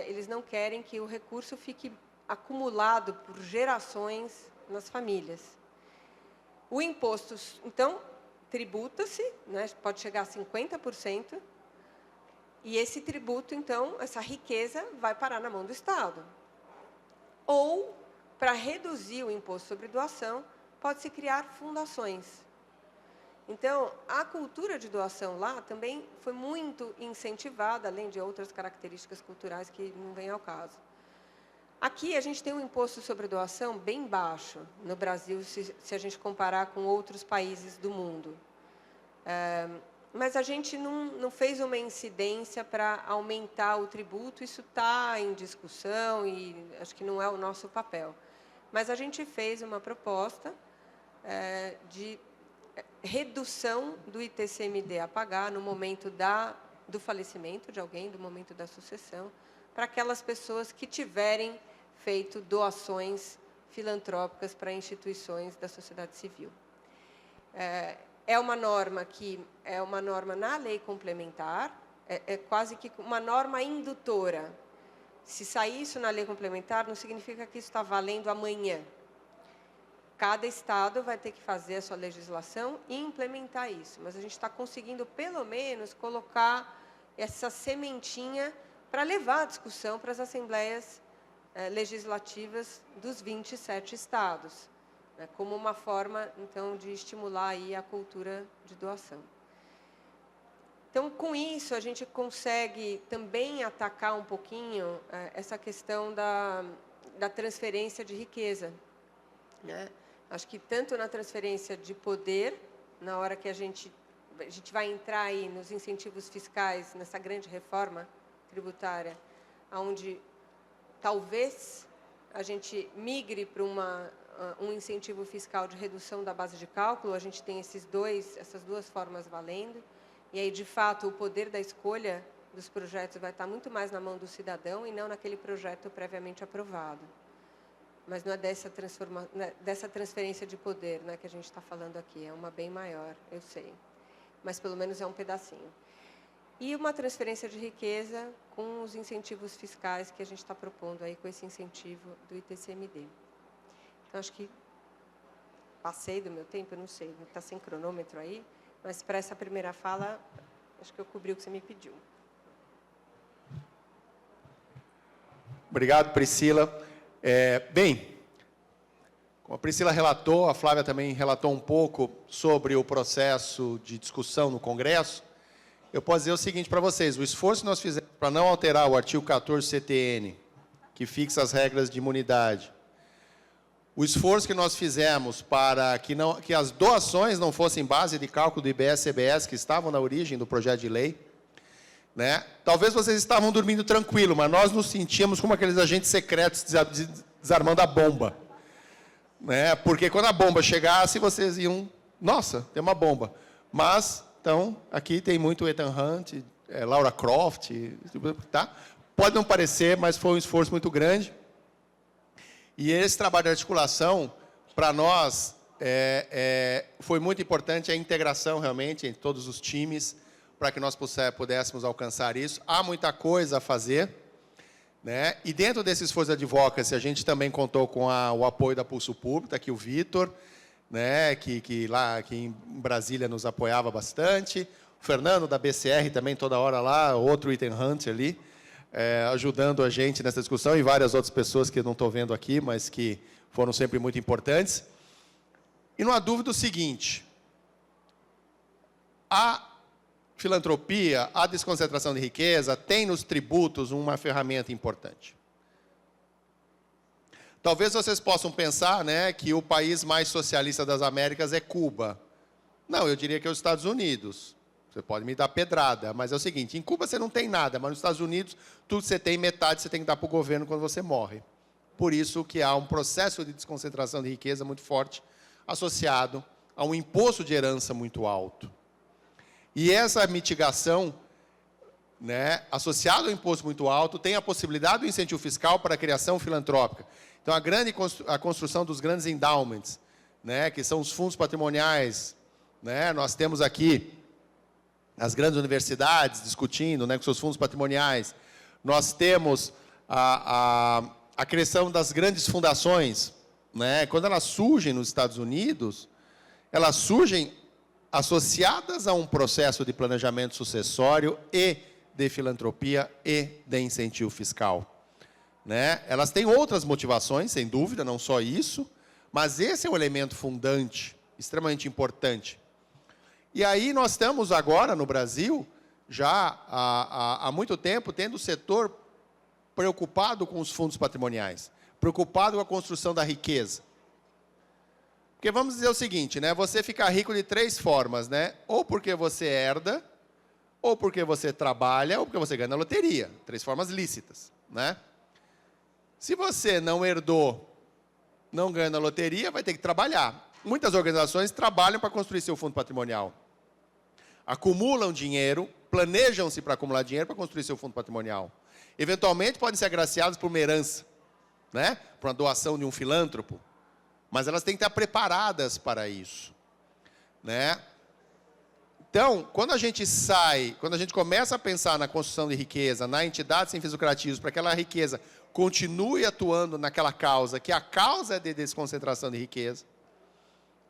[SPEAKER 4] eles não querem que o recurso fique acumulado por gerações nas famílias. O imposto, então, tributa-se, né? Pode chegar a 50%, e esse tributo, então, essa riqueza vai parar na mão do Estado. Ou, para reduzir o imposto sobre doação, pode-se criar fundações. Então, a cultura de doação lá também foi muito incentivada, além de outras características culturais que não vêm ao caso. Aqui, a gente tem um imposto sobre doação bem baixo, no Brasil, se a gente comparar com outros países do mundo. Mas a gente não fez uma incidência para aumentar o tributo, isso está em discussão e acho que não é o nosso papel. Mas a gente fez uma proposta de redução do ITCMD a pagar no momento do falecimento de alguém, do momento da sucessão, para aquelas pessoas que tiverem feito doações filantrópicas para instituições da sociedade civil. É uma norma que é uma norma na lei complementar, é quase que uma norma indutora. Se sair isso na lei complementar, não significa que isso está valendo amanhã. Cada estado vai ter que fazer a sua legislação e implementar isso. Mas a gente está conseguindo, pelo menos, colocar essa sementinha para levar a discussão para as assembleias legislativas dos 27 estados, né, como uma forma, então, de estimular aí a cultura de doação. Então, com isso, a gente consegue também atacar um pouquinho essa questão da transferência de riqueza, né? Acho que tanto na transferência de poder, na hora que a gente vai entrar aí nos incentivos fiscais, nessa grande reforma tributária, onde talvez a gente migre para um incentivo fiscal de redução da base de cálculo, a gente tem essas duas formas valendo, e aí, de fato, o poder da escolha dos projetos vai estar muito mais na mão do cidadão e não naquele projeto previamente aprovado. Mas não é dessa transferência de poder, né, que a gente está falando aqui, é uma bem maior, eu sei. Mas, pelo menos, é um pedacinho. E uma transferência de riqueza com os incentivos fiscais que a gente está propondo aí com esse incentivo do ITCMD. Então, acho que passei do meu tempo, eu não sei, está sem cronômetro aí, mas para essa primeira fala, acho que eu cobri o que você me pediu.
[SPEAKER 2] Obrigado, Priscila. Bem, como a Priscila relatou, a Flávia também relatou um pouco sobre o processo de discussão no Congresso, eu posso dizer o seguinte para vocês, o esforço que nós fizemos para não alterar o artigo 14 CTN, que fixa as regras de imunidade, o esforço que nós fizemos para que as doações não fossem base de cálculo do IBS-CBS, que estavam na origem do projeto de lei, né? Talvez vocês estavam dormindo tranquilo, mas nós nos sentíamos como aqueles agentes secretos desarmando a bomba, né? Porque quando a bomba chegasse, vocês iam, nossa, tem uma bomba. Mas, então, aqui tem muito Ethan Hunt, Laura Croft, tá? Pode não parecer, mas foi um esforço muito grande. E esse trabalho de articulação, para nós, foi muito importante a integração, realmente, entre todos os times, para que nós pudéssemos alcançar isso. Há muita coisa a fazer, né? E dentro desse esforço de advocacy, a gente também contou com o apoio da Pulso Público, está aqui o Vitor, né? que em Brasília nos apoiava bastante. O Fernando, da BCR, também toda hora lá, outro Ethan Hunt ali, ajudando a gente nessa discussão, e várias outras pessoas que eu não estou vendo aqui, mas que foram sempre muito importantes. E não há dúvida o seguinte: a filantropia, a desconcentração de riqueza, tem nos tributos uma ferramenta importante. Talvez vocês possam pensar, né, que o país mais socialista das Américas é Cuba. Não, eu diria que é os Estados Unidos. Você pode me dar pedrada, mas é o seguinte: em Cuba você não tem nada, mas nos Estados Unidos, tudo que você tem, metade você tem que dar para o governo quando você morre. Por isso que há um processo de desconcentração de riqueza muito forte, associado a um imposto de herança muito alto. E essa mitigação, né, associada ao imposto muito alto, tem a possibilidade do incentivo fiscal para a criação filantrópica. Então, a construção dos grandes endowments, né, que são os fundos patrimoniais, né, nós temos aqui as grandes universidades discutindo, né, com seus fundos patrimoniais. Nós temos a criação das grandes fundações, né? Quando elas surgem nos Estados Unidos, elas surgem associadas a um processo de planejamento sucessório e de filantropia e de incentivo fiscal, né? Elas têm outras motivações, sem dúvida, não só isso, mas esse é um elemento fundante, extremamente importante. E aí nós estamos agora, no Brasil, já há muito tempo, tendo o setor preocupado com os fundos patrimoniais, preocupado com a construção da riqueza. Porque vamos dizer o seguinte, né? Você fica rico de 3 formas, né? Ou porque você herda, ou porque você trabalha, ou porque você ganha na loteria. 3 formas lícitas, né? Se você não herdou, não ganha na loteria, vai ter que trabalhar. Muitas organizações trabalham para construir seu fundo patrimonial. Acumulam dinheiro, planejam-se para acumular dinheiro para construir seu fundo patrimonial. Eventualmente, podem ser agraciados por uma herança, né? Por uma doação de um filântropo. Mas elas têm que estar preparadas para isso, né? Então, quando a gente começa a pensar na construção de riqueza, na entidade sem fins lucrativos, para que aquela riqueza continue atuando naquela causa, que a causa é de desconcentração de riqueza,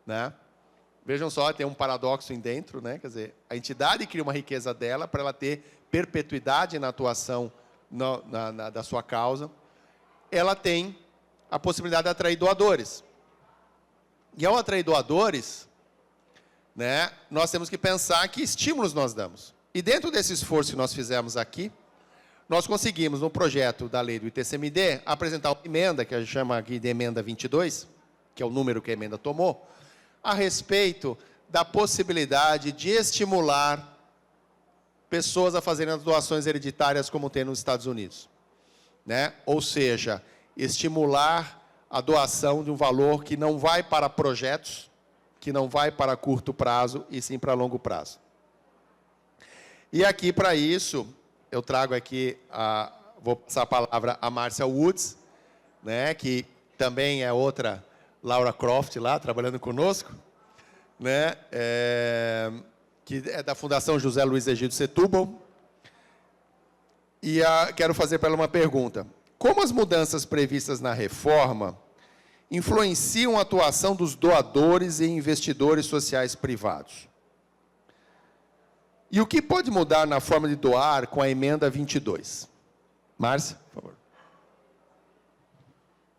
[SPEAKER 2] né? Vejam só, tem um paradoxo em dentro, né? Quer dizer, a entidade cria uma riqueza dela para ela ter perpetuidade na atuação da sua causa. Ela tem a possibilidade de atrair doadores. E ao atrair doadores, né, nós temos que pensar que estímulos nós damos. E dentro desse esforço que nós fizemos aqui, nós conseguimos, no projeto da lei do ITCMD, apresentar uma emenda, que a gente chama aqui de emenda 22, que é o número que a emenda tomou, a respeito da possibilidade de estimular pessoas a fazerem as doações hereditárias como tem nos Estados Unidos, né? Ou seja, estimular a doação de um valor que não vai para projetos, que não vai para curto prazo, e sim para longo prazo. E aqui, para isso, eu trago aqui, vou passar a palavra a Márcia Woods, né, que também é outra Laura Croft lá, trabalhando conosco, né, que é da Fundação José Luiz Egídio Setúbal. E quero fazer para ela uma pergunta. Como as mudanças previstas na reforma influenciam a atuação dos doadores e investidores sociais privados? E o que pode mudar na forma de doar com a emenda 22? Márcia, por favor.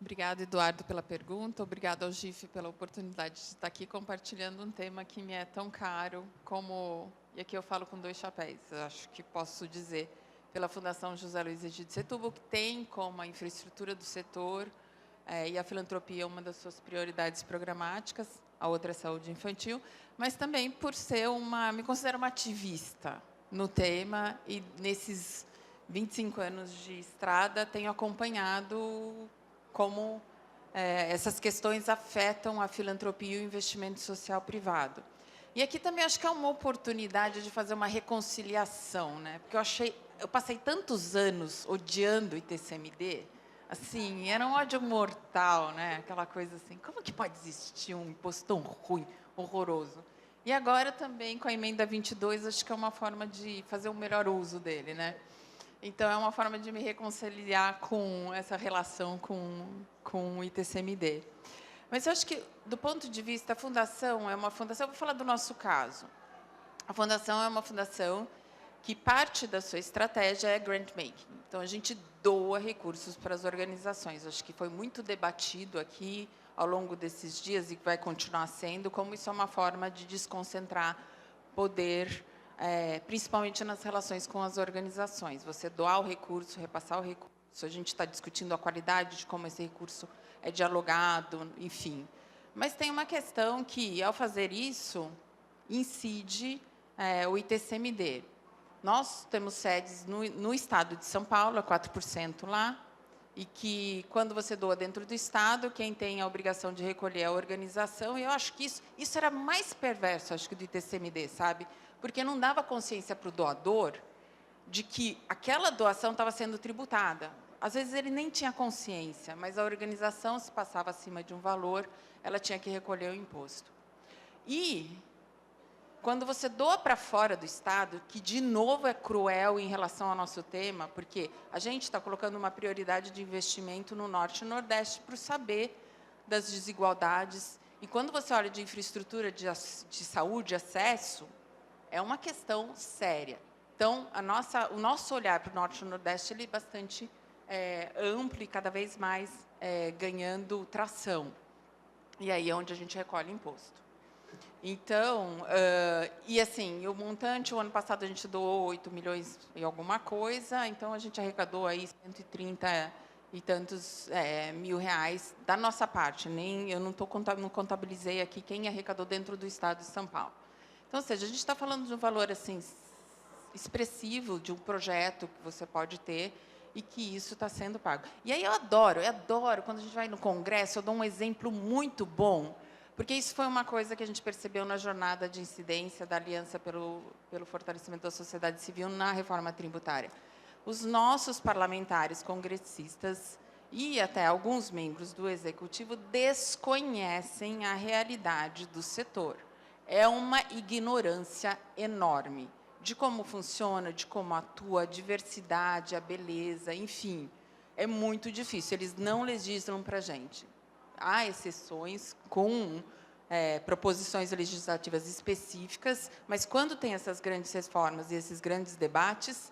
[SPEAKER 5] Obrigada, Eduardo, pela pergunta. Obrigada ao GIF pela oportunidade de estar aqui compartilhando um tema que me é tão caro como... E aqui eu falo com 2 chapéus, acho que posso dizer, pela Fundação José Luiz Egídio Setúbal, que tem como a infraestrutura do setor e a filantropia uma das suas prioridades programáticas, a outra é a saúde infantil, mas também por ser me considero uma ativista no tema, e nesses 25 anos de estrada tenho acompanhado como essas questões afetam a filantropia e o investimento social privado. E aqui também acho que é uma oportunidade de fazer uma reconciliação, né? Porque eu achei eu passei tantos anos odiando o ITCMD, assim, era um ódio mortal, né? Aquela coisa assim, como que pode existir um imposto tão ruim, horroroso? E agora também, com a emenda 22, acho que é uma forma de fazer um melhor uso dele, né? Então, é uma forma de me reconciliar com essa relação com o ITCMD. Mas eu acho que, do ponto de vista, a fundação é uma fundação, eu vou falar do nosso caso. A fundação é uma fundação que parte da sua estratégia é grant making. Então, a gente doa recursos para as organizações. Acho que foi muito debatido aqui ao longo desses dias e vai continuar sendo, como isso é uma forma de desconcentrar poder, principalmente nas relações com as organizações. Você doar o recurso, repassar o recurso. A gente está discutindo a qualidade de como esse recurso é dialogado, enfim. Mas tem uma questão que, ao fazer isso, incide o ITCMD. Nós temos sedes no estado de São Paulo, é 4% lá, e que, quando você doa dentro do estado, quem tem a obrigação de recolher é a organização, e eu acho que isso era mais perverso, acho que, do ITCMD, sabe? Porque não dava consciência para o doador de que aquela doação estava sendo tributada. Às vezes, ele nem tinha consciência, mas a organização, se passava acima de um valor, ela tinha que recolher o imposto. E, quando você doa para fora do Estado, que, de novo, é cruel em relação ao nosso tema, porque a gente está colocando uma prioridade de investimento no Norte e Nordeste para o das desigualdades. E, quando você olha de infraestrutura de saúde, acesso, é uma questão séria. Então, o nosso olhar para o Norte e Nordeste ele é bastante amplo e cada vez mais ganhando tração. E aí é onde a gente recolhe imposto. Então, e assim, o montante, o ano passado a gente doou 8 milhões e alguma coisa, então a gente arrecadou aí 130 e tantos mil reais da nossa parte. Eu não contabilizei aqui quem arrecadou dentro do estado de São Paulo. Então, ou seja, a gente está falando de um valor assim expressivo de um projeto que você pode ter e que isso está sendo pago. E aí eu adoro, quando a gente vai no Congresso, eu dou um exemplo muito bom, porque isso foi uma coisa que a gente percebeu na jornada de incidência da Aliança pelo Fortalecimento da Sociedade Civil na reforma tributária. Os nossos parlamentares congressistas e até alguns membros do Executivo desconhecem a realidade do setor. É uma ignorância enorme de como funciona, de como atua, a diversidade, a beleza, enfim. É muito difícil, eles não legislam para a gente. Há exceções com proposições legislativas específicas, mas, quando tem essas grandes reformas e esses grandes debates,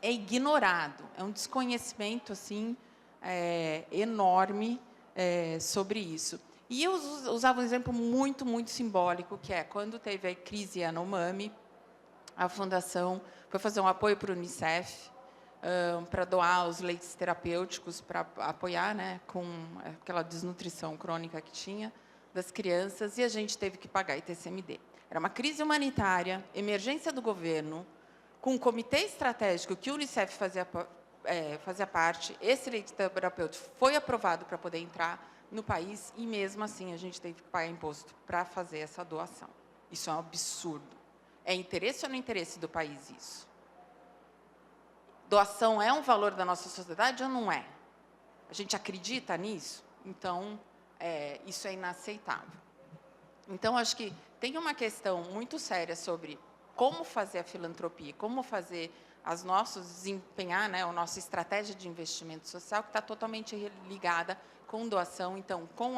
[SPEAKER 5] é ignorado. É um desconhecimento assim, enorme sobre isso. E eu usava um exemplo muito, muito simbólico, que é quando teve a crise Yanomami, a Fundação foi fazer um apoio para o Unicef, para doar os leites terapêuticos, para apoiar, né, com aquela desnutrição crônica que tinha das crianças, e a gente teve que pagar ITCMD. Era uma crise humanitária, emergência do governo, com um comitê estratégico que o Unicef fazia parte, esse leite terapêutico foi aprovado para poder entrar no país, e, mesmo assim, a gente teve que pagar imposto para fazer essa doação. Isso é um absurdo. É interesse ou não interesse do país isso? Doação é um valor da nossa sociedade ou não é? A gente acredita nisso? Então, isso é inaceitável. Então, acho que tem uma questão muito séria sobre como fazer a filantropia, como fazer desempenhar, né, a nossa estratégia de investimento social, que está totalmente ligada com doação. Então, com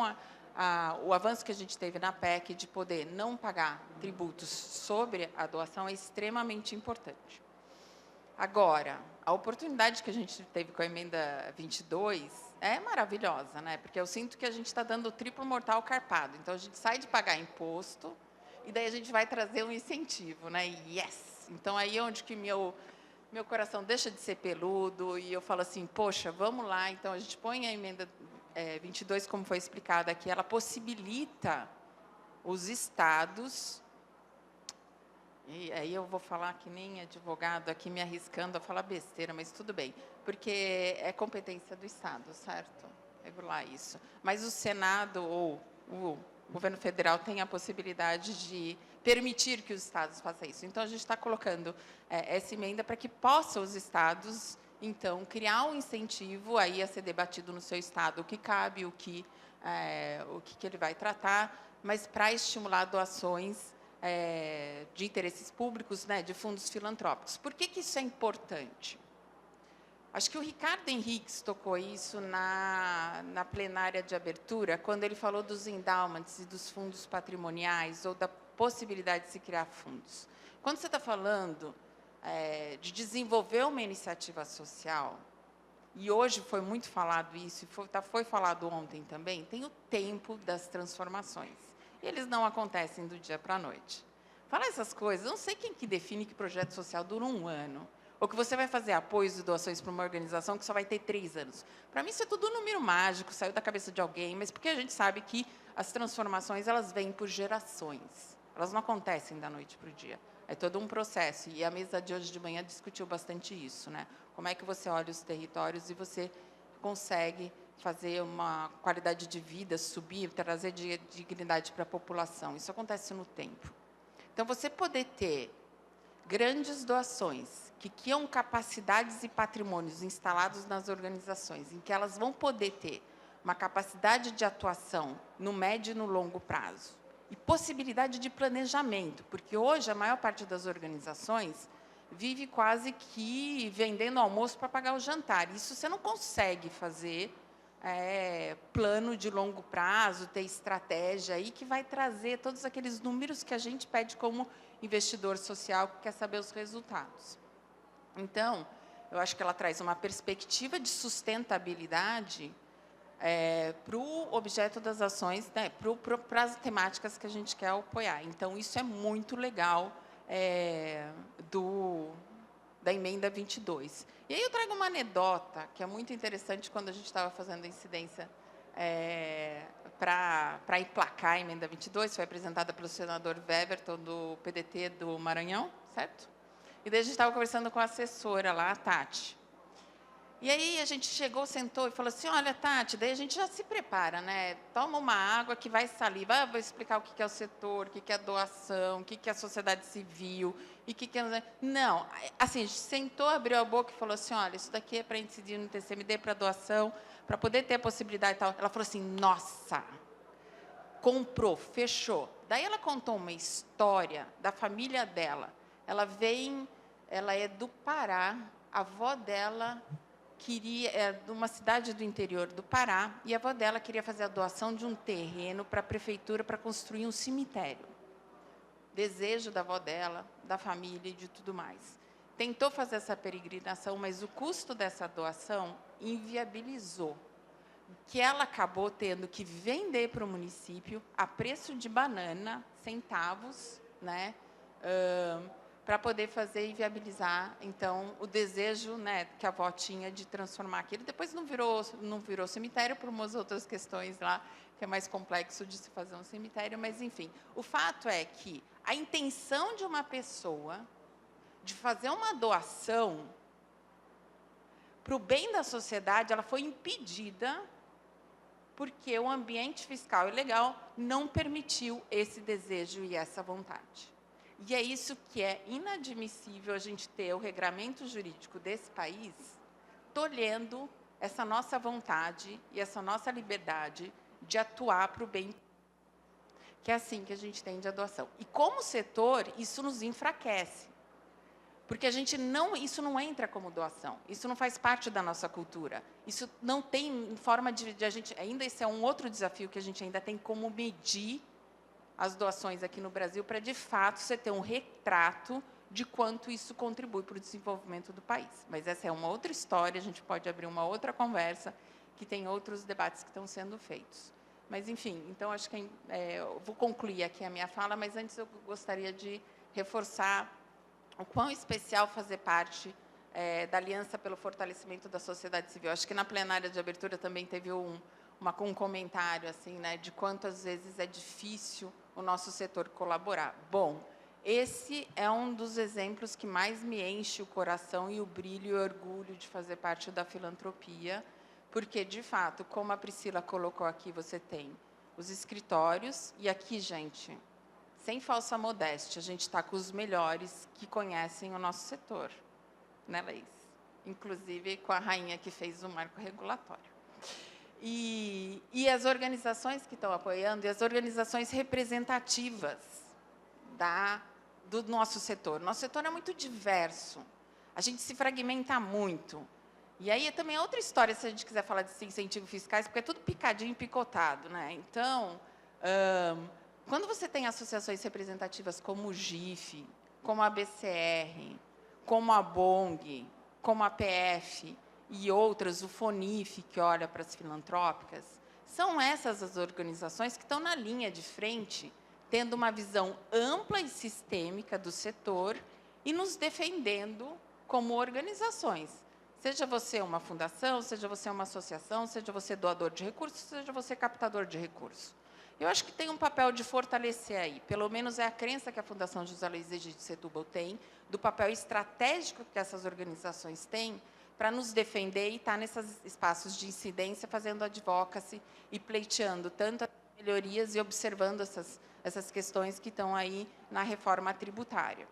[SPEAKER 5] o avanço que a gente teve na PEC de poder não pagar tributos sobre a doação é extremamente importante. Agora, a oportunidade que a gente teve com a emenda 22 é maravilhosa, né? Porque eu sinto que a gente está dando o triplo mortal carpado. Então, a gente sai de pagar imposto e daí a gente vai trazer um incentivo, né? Yes! Então, aí é onde que meu coração deixa de ser peludo e eu falo assim, poxa, vamos lá. Então, a gente põe a emenda 22, como foi explicado aqui, ela possibilita os estados... E aí eu vou falar que nem advogado aqui me arriscando a falar besteira, mas tudo bem, porque é competência do Estado, certo? Regular isso. Mas o Senado ou o governo federal tem a possibilidade de permitir que os estados façam isso. Então, a gente está colocando essa emenda para que possam os estados, então, criar um incentivo aí a ser debatido no seu estado, o que cabe, o que ele vai tratar, mas para estimular doações de interesses públicos, né, de fundos filantrópicos. Por que isso é importante? Acho que o Ricardo Henriques tocou isso na plenária de abertura, quando ele falou dos endowments e dos fundos patrimoniais, ou da possibilidade de se criar fundos. Quando você está falando de desenvolver uma iniciativa social, e hoje foi muito falado isso, e foi falado ontem também, tem o tempo das transformações. E eles não acontecem do dia para a noite. Falar essas coisas, eu não sei quem que define que projeto social dura 1 ano, ou que você vai fazer apoios e doações para uma organização que só vai ter 3 anos. Para mim, isso é tudo um número mágico, saiu da cabeça de alguém, mas porque a gente sabe que as transformações elas vêm por gerações. Elas não acontecem da noite para o dia. É todo um processo. E a mesa de hoje de manhã discutiu bastante isso, né? Como é que você olha os territórios e você consegue fazer uma qualidade de vida, subir, trazer dignidade para a população. Isso acontece no tempo. Então, você poder ter grandes doações que criam capacidades e patrimônios instalados nas organizações, em que elas vão poder ter uma capacidade de atuação no médio e no longo prazo, e possibilidade de planejamento, porque hoje a maior parte das organizações vive quase que vendendo almoço para pagar o jantar. Isso você não consegue fazer plano de longo prazo, ter estratégia aí que vai trazer todos aqueles números que a gente pede como investidor social que quer saber os resultados. Então, eu acho que ela traz uma perspectiva de sustentabilidade para o objeto das ações, né, para as temáticas que a gente quer apoiar. Então, isso é muito legal da emenda 22. E aí eu trago uma anedota, que é muito interessante, quando a gente estava fazendo a incidência para emplacar a emenda 22, foi apresentada pelo senador Weverton, do PDT do Maranhão, certo? E daí a gente estava conversando com a assessora lá, a Tati. E aí a gente chegou, sentou e falou assim, olha, Tati, daí a gente já se prepara, né? Toma uma água que vai sair, vou explicar o que é o setor, o que é a doação, o que é a sociedade civil, e o que é... Não, assim, a gente sentou, abriu a boca e falou assim, olha, isso daqui é para incidir no TCMD, para doação, para poder ter a possibilidade e tal. Ela falou assim, nossa, comprou, fechou. Daí ela contou uma história da família dela. Ela é do Pará, a avó dela de uma cidade do interior do Pará, e a avó dela queria fazer a doação de um terreno para a prefeitura para construir um cemitério. Desejo da avó dela, da família e de tudo mais. Tentou fazer essa peregrinação, mas o custo dessa doação inviabilizou, que ela acabou tendo que vender para o município a preço de banana, centavos, né? Para poder fazer e viabilizar, então, o desejo, né, que a avó tinha de transformar aquilo. Depois não virou cemitério por umas outras questões lá, que é mais complexo de se fazer um cemitério, mas, enfim. O fato é que a intenção de uma pessoa de fazer uma doação para o bem da sociedade, ela foi impedida porque o ambiente fiscal e legal não permitiu esse desejo e essa vontade. E é isso que é inadmissível a gente ter o regramento jurídico desse país tolhendo essa nossa vontade e essa nossa liberdade de atuar para o bem, que é assim que a gente tem de doação. E como setor, isso nos enfraquece, porque isso não entra como doação, isso não faz parte da nossa cultura, isso não tem forma de a gente, ainda esse é um outro desafio que a gente ainda tem como medir as doações aqui no Brasil, para, de fato, você ter um retrato de quanto isso contribui para o desenvolvimento do país. Mas essa é uma outra história, a gente pode abrir uma outra conversa, que tem outros debates que estão sendo feitos. Mas, enfim, então, acho que eu vou concluir aqui a minha fala, mas antes eu gostaria de reforçar o quão especial fazer parte da Aliança pelo Fortalecimento da Sociedade Civil. Acho que na plenária de abertura também teve um comentário assim, né, de quantas vezes é difícil o nosso setor colaborar. Bom, esse é um dos exemplos que mais me enche o coração e o brilho e o orgulho de fazer parte da filantropia, porque, de fato, como a Priscila colocou aqui, você tem os escritórios, e aqui, gente, sem falsa modéstia, a gente está com os melhores que conhecem o nosso setor, né, Laís? Inclusive com a rainha que fez o marco regulatório. E as organizações que estão apoiando, e as organizações representativas do nosso setor. Nosso setor é muito diverso, a gente se fragmenta muito. E aí também é outra história, se a gente quiser falar de incentivos fiscais, porque é tudo picadinho e picotado, né? Então, quando você tem associações representativas como o GIF, como a BCR, como a BONG, como a PF e outras, o FONIF, que olha para as filantrópicas, são essas as organizações que estão na linha de frente, tendo uma visão ampla e sistêmica do setor e nos defendendo como organizações. Seja você uma fundação, seja você uma associação, seja você doador de recursos, seja você captador de recursos. Eu acho que tem um papel de fortalecer aí, pelo menos é a crença que a Fundação José Aloysio de Setúbal tem, do papel estratégico que essas organizações têm para nos defender e estar nesses espaços de incidência, fazendo advocacy e pleiteando tanto as melhorias e observando essas questões que estão aí na reforma tributária.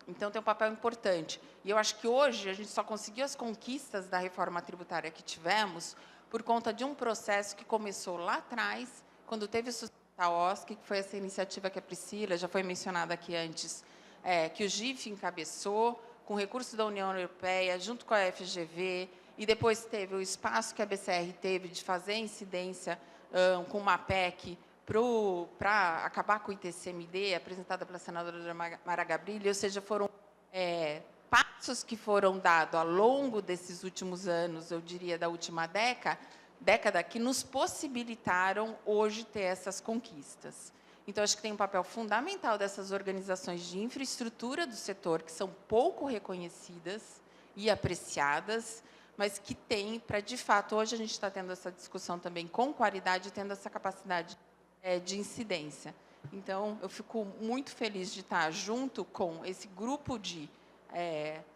[SPEAKER 5] Então, tem um papel importante. E eu acho que hoje a gente só conseguiu as conquistas da reforma tributária que tivemos por conta de um processo que começou lá atrás, quando teve o Sustenta OSC, que foi essa iniciativa que a Priscila, já foi mencionada aqui antes, que o GIF encabeçou, com recurso da União Europeia, junto com a FGV, e depois teve o espaço que a BCR teve de fazer incidência com uma PEC para acabar com o ITCMD, apresentada pela senadora Mara Gabrilli, ou seja, foram passos que foram dados ao longo desses últimos anos, eu diria, da última década, que nos possibilitaram hoje ter essas conquistas. Então, acho que tem um papel fundamental dessas organizações de infraestrutura do setor, que são pouco reconhecidas e apreciadas, mas que têm, para, de fato, hoje a gente está tendo essa discussão também com qualidade, tendo essa capacidade de incidência. Então, eu fico muito feliz de estar junto com esse grupo de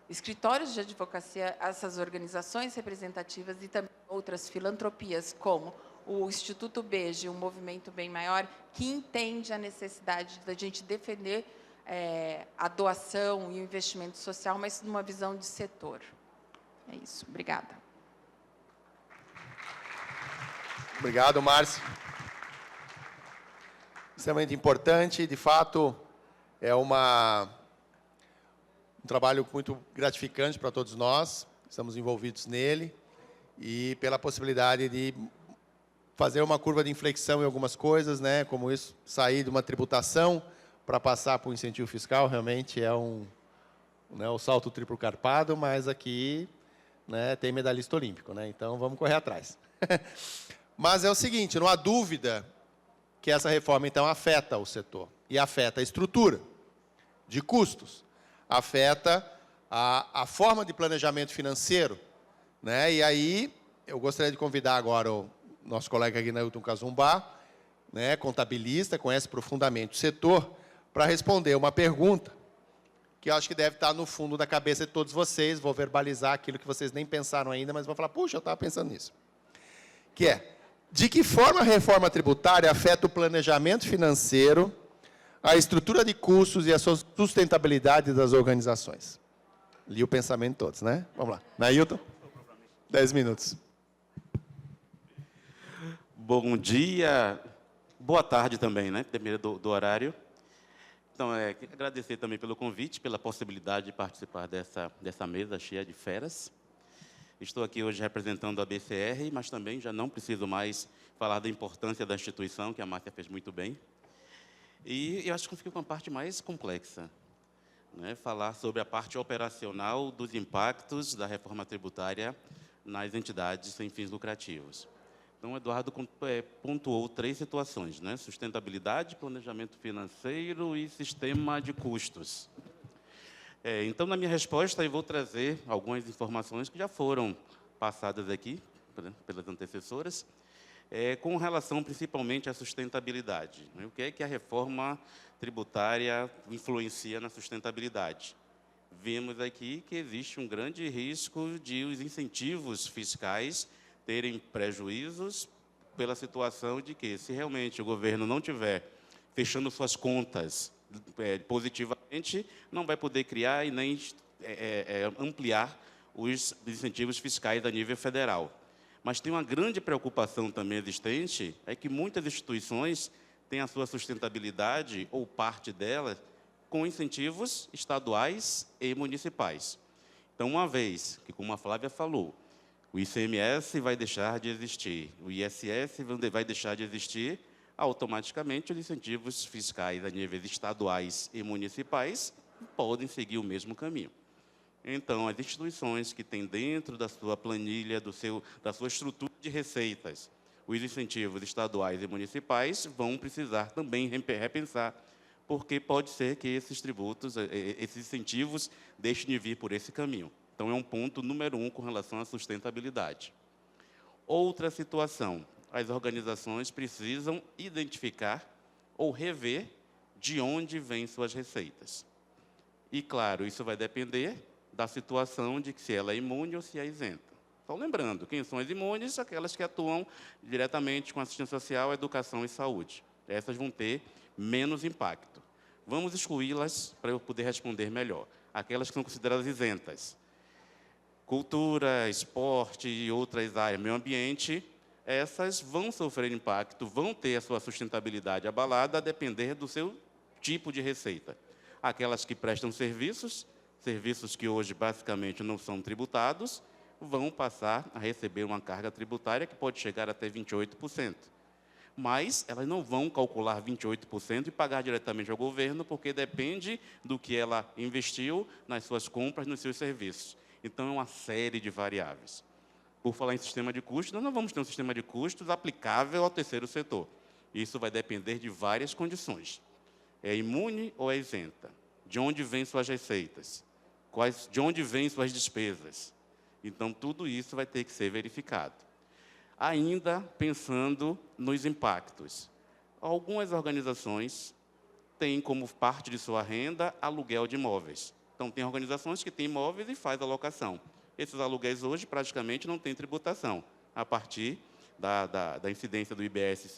[SPEAKER 5] escritórios de advocacia, essas organizações representativas e também outras filantropias, como o Instituto BEGE, um movimento bem maior, que entende a necessidade da gente defender a doação e o investimento social, mas numa visão de setor. É isso. Obrigada.
[SPEAKER 2] Obrigado, Márcio. Extremamente importante, de fato, é um trabalho muito gratificante para todos nós, estamos envolvidos nele, e pela possibilidade de fazer uma curva de inflexão em algumas coisas, né, como isso, sair de uma tributação para passar para um incentivo fiscal, realmente é o salto triplo carpado, mas aqui, né, tem medalhista olímpico, né, então vamos correr atrás. Mas é o seguinte, não há dúvida que essa reforma, então, afeta o setor, e afeta a estrutura de custos, afeta a forma de planejamento financeiro, né? E aí, eu gostaria de convidar agora o nosso colega aqui, Nailton Cazumbá, né, contabilista, conhece profundamente o setor, para responder uma pergunta que eu acho que deve estar no fundo da cabeça de todos vocês, vou verbalizar aquilo que vocês nem pensaram ainda, mas vão falar, puxa, eu estava pensando nisso. Que é, de que forma a reforma tributária afeta o planejamento financeiro, a estrutura de custos e a sustentabilidade das organizações? Li o pensamento de todos, né? Vamos lá. Nailton, 10 minutos.
[SPEAKER 6] Bom dia, boa tarde também, né? Dependendo do horário. Então, agradecer também pelo convite, pela possibilidade de participar dessa mesa cheia de feras. Estou aqui hoje representando a BCR, mas também já não preciso mais falar da importância da instituição, que a Márcia fez muito bem. E eu acho que eu fico com a parte mais complexa, né? Falar sobre a parte operacional dos impactos da reforma tributária nas entidades sem fins lucrativos. Então, o Eduardo pontuou 3 situações, né? Sustentabilidade, planejamento financeiro e sistema de custos. Então, na minha resposta, eu vou trazer algumas informações que já foram passadas aqui pelas antecessoras, com relação principalmente à sustentabilidade, né? O que é que a reforma tributária influencia na sustentabilidade? Vimos aqui que existe um grande risco de os incentivos fiscais terem prejuízos pela situação de que, se realmente o governo não tiver fechando suas contas positivamente, não vai poder criar e nem ampliar os incentivos fiscais a nível federal. Mas tem uma grande preocupação também existente, é que muitas instituições têm a sua sustentabilidade, ou parte delas, com incentivos estaduais e municipais. Então, uma vez que, como a Flávia falou, o ICMS vai deixar de existir, o ISS vai deixar de existir, automaticamente os incentivos fiscais a níveis estaduais e municipais podem seguir o mesmo caminho. Então, as instituições que têm dentro da sua planilha, da sua estrutura de receitas, os incentivos estaduais e municipais vão precisar também repensar, porque pode ser que esses tributos, esses incentivos, deixem de vir por esse caminho. Então, é um ponto número 1 com relação à sustentabilidade. Outra situação, as organizações precisam identificar ou rever de onde vêm suas receitas. E, claro, isso vai depender da situação de se ela é imune ou se é isenta. Então, lembrando, quem são as imunes? Aquelas que atuam diretamente com assistência social, educação e saúde. Essas vão ter menos impacto. Vamos excluí-las para eu poder responder melhor. Aquelas que são consideradas isentas. Cultura, esporte e outras áreas, meio ambiente, essas vão sofrer impacto, vão ter a sua sustentabilidade abalada a depender do seu tipo de receita. Aquelas que prestam serviços que hoje basicamente não são tributados, vão passar a receber uma carga tributária que pode chegar até 28%. Mas elas não vão calcular 28% e pagar diretamente ao governo, porque depende do que ela investiu nas suas compras, nos seus serviços. Então, é uma série de variáveis. Por falar em sistema de custos, nós não vamos ter um sistema de custos aplicável ao terceiro setor. Isso vai depender de várias condições. É imune ou é isenta? De onde vêm suas receitas? De onde vêm suas despesas? Então, tudo isso vai ter que ser verificado. Ainda pensando nos impactos. Algumas organizações têm como parte de sua renda aluguel de imóveis. Então, tem organizações que têm imóveis e faz alocação. Esses aluguéis hoje praticamente não têm tributação, a partir da incidência do IBS,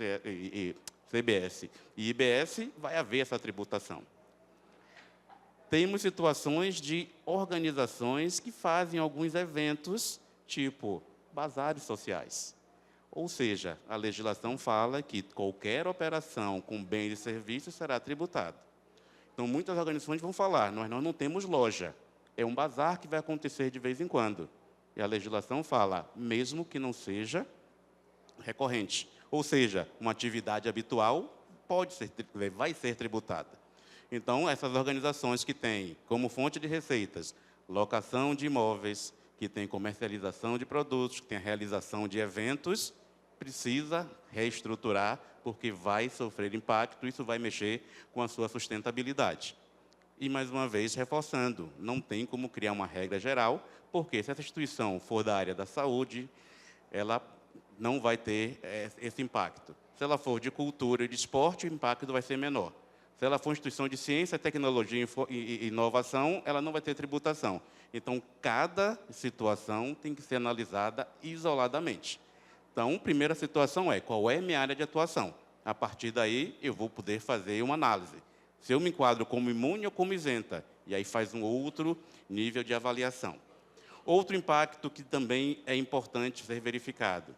[SPEAKER 6] CBS e IBS, vai haver essa tributação. Temos situações de organizações que fazem alguns eventos, tipo bazares sociais. Ou seja, a legislação fala que qualquer operação com bens e serviços será tributada. Então, muitas organizações vão falar, nós não temos loja, é um bazar que vai acontecer de vez em quando. E a legislação fala, mesmo que não seja recorrente. Ou seja, uma atividade habitual vai ser tributada. Então, essas organizações que têm como fonte de receitas locação de imóveis, que têm comercialização de produtos, que têm a realização de eventos, precisa reestruturar, porque vai sofrer impacto, isso vai mexer com a sua sustentabilidade. E, mais uma vez, reforçando, não tem como criar uma regra geral, porque se essa instituição for da área da saúde, ela não vai ter esse impacto. Se ela for de cultura e de esporte, o impacto vai ser menor. Se ela for instituição de ciência, tecnologia e inovação, ela não vai ter tributação. Então, cada situação tem que ser analisada isoladamente. Então, a primeira situação é, qual é a minha área de atuação? A partir daí, eu vou poder fazer uma análise. Se eu me enquadro como imune ou como isenta, e aí faz um outro nível de avaliação. Outro impacto que também é importante ser verificado.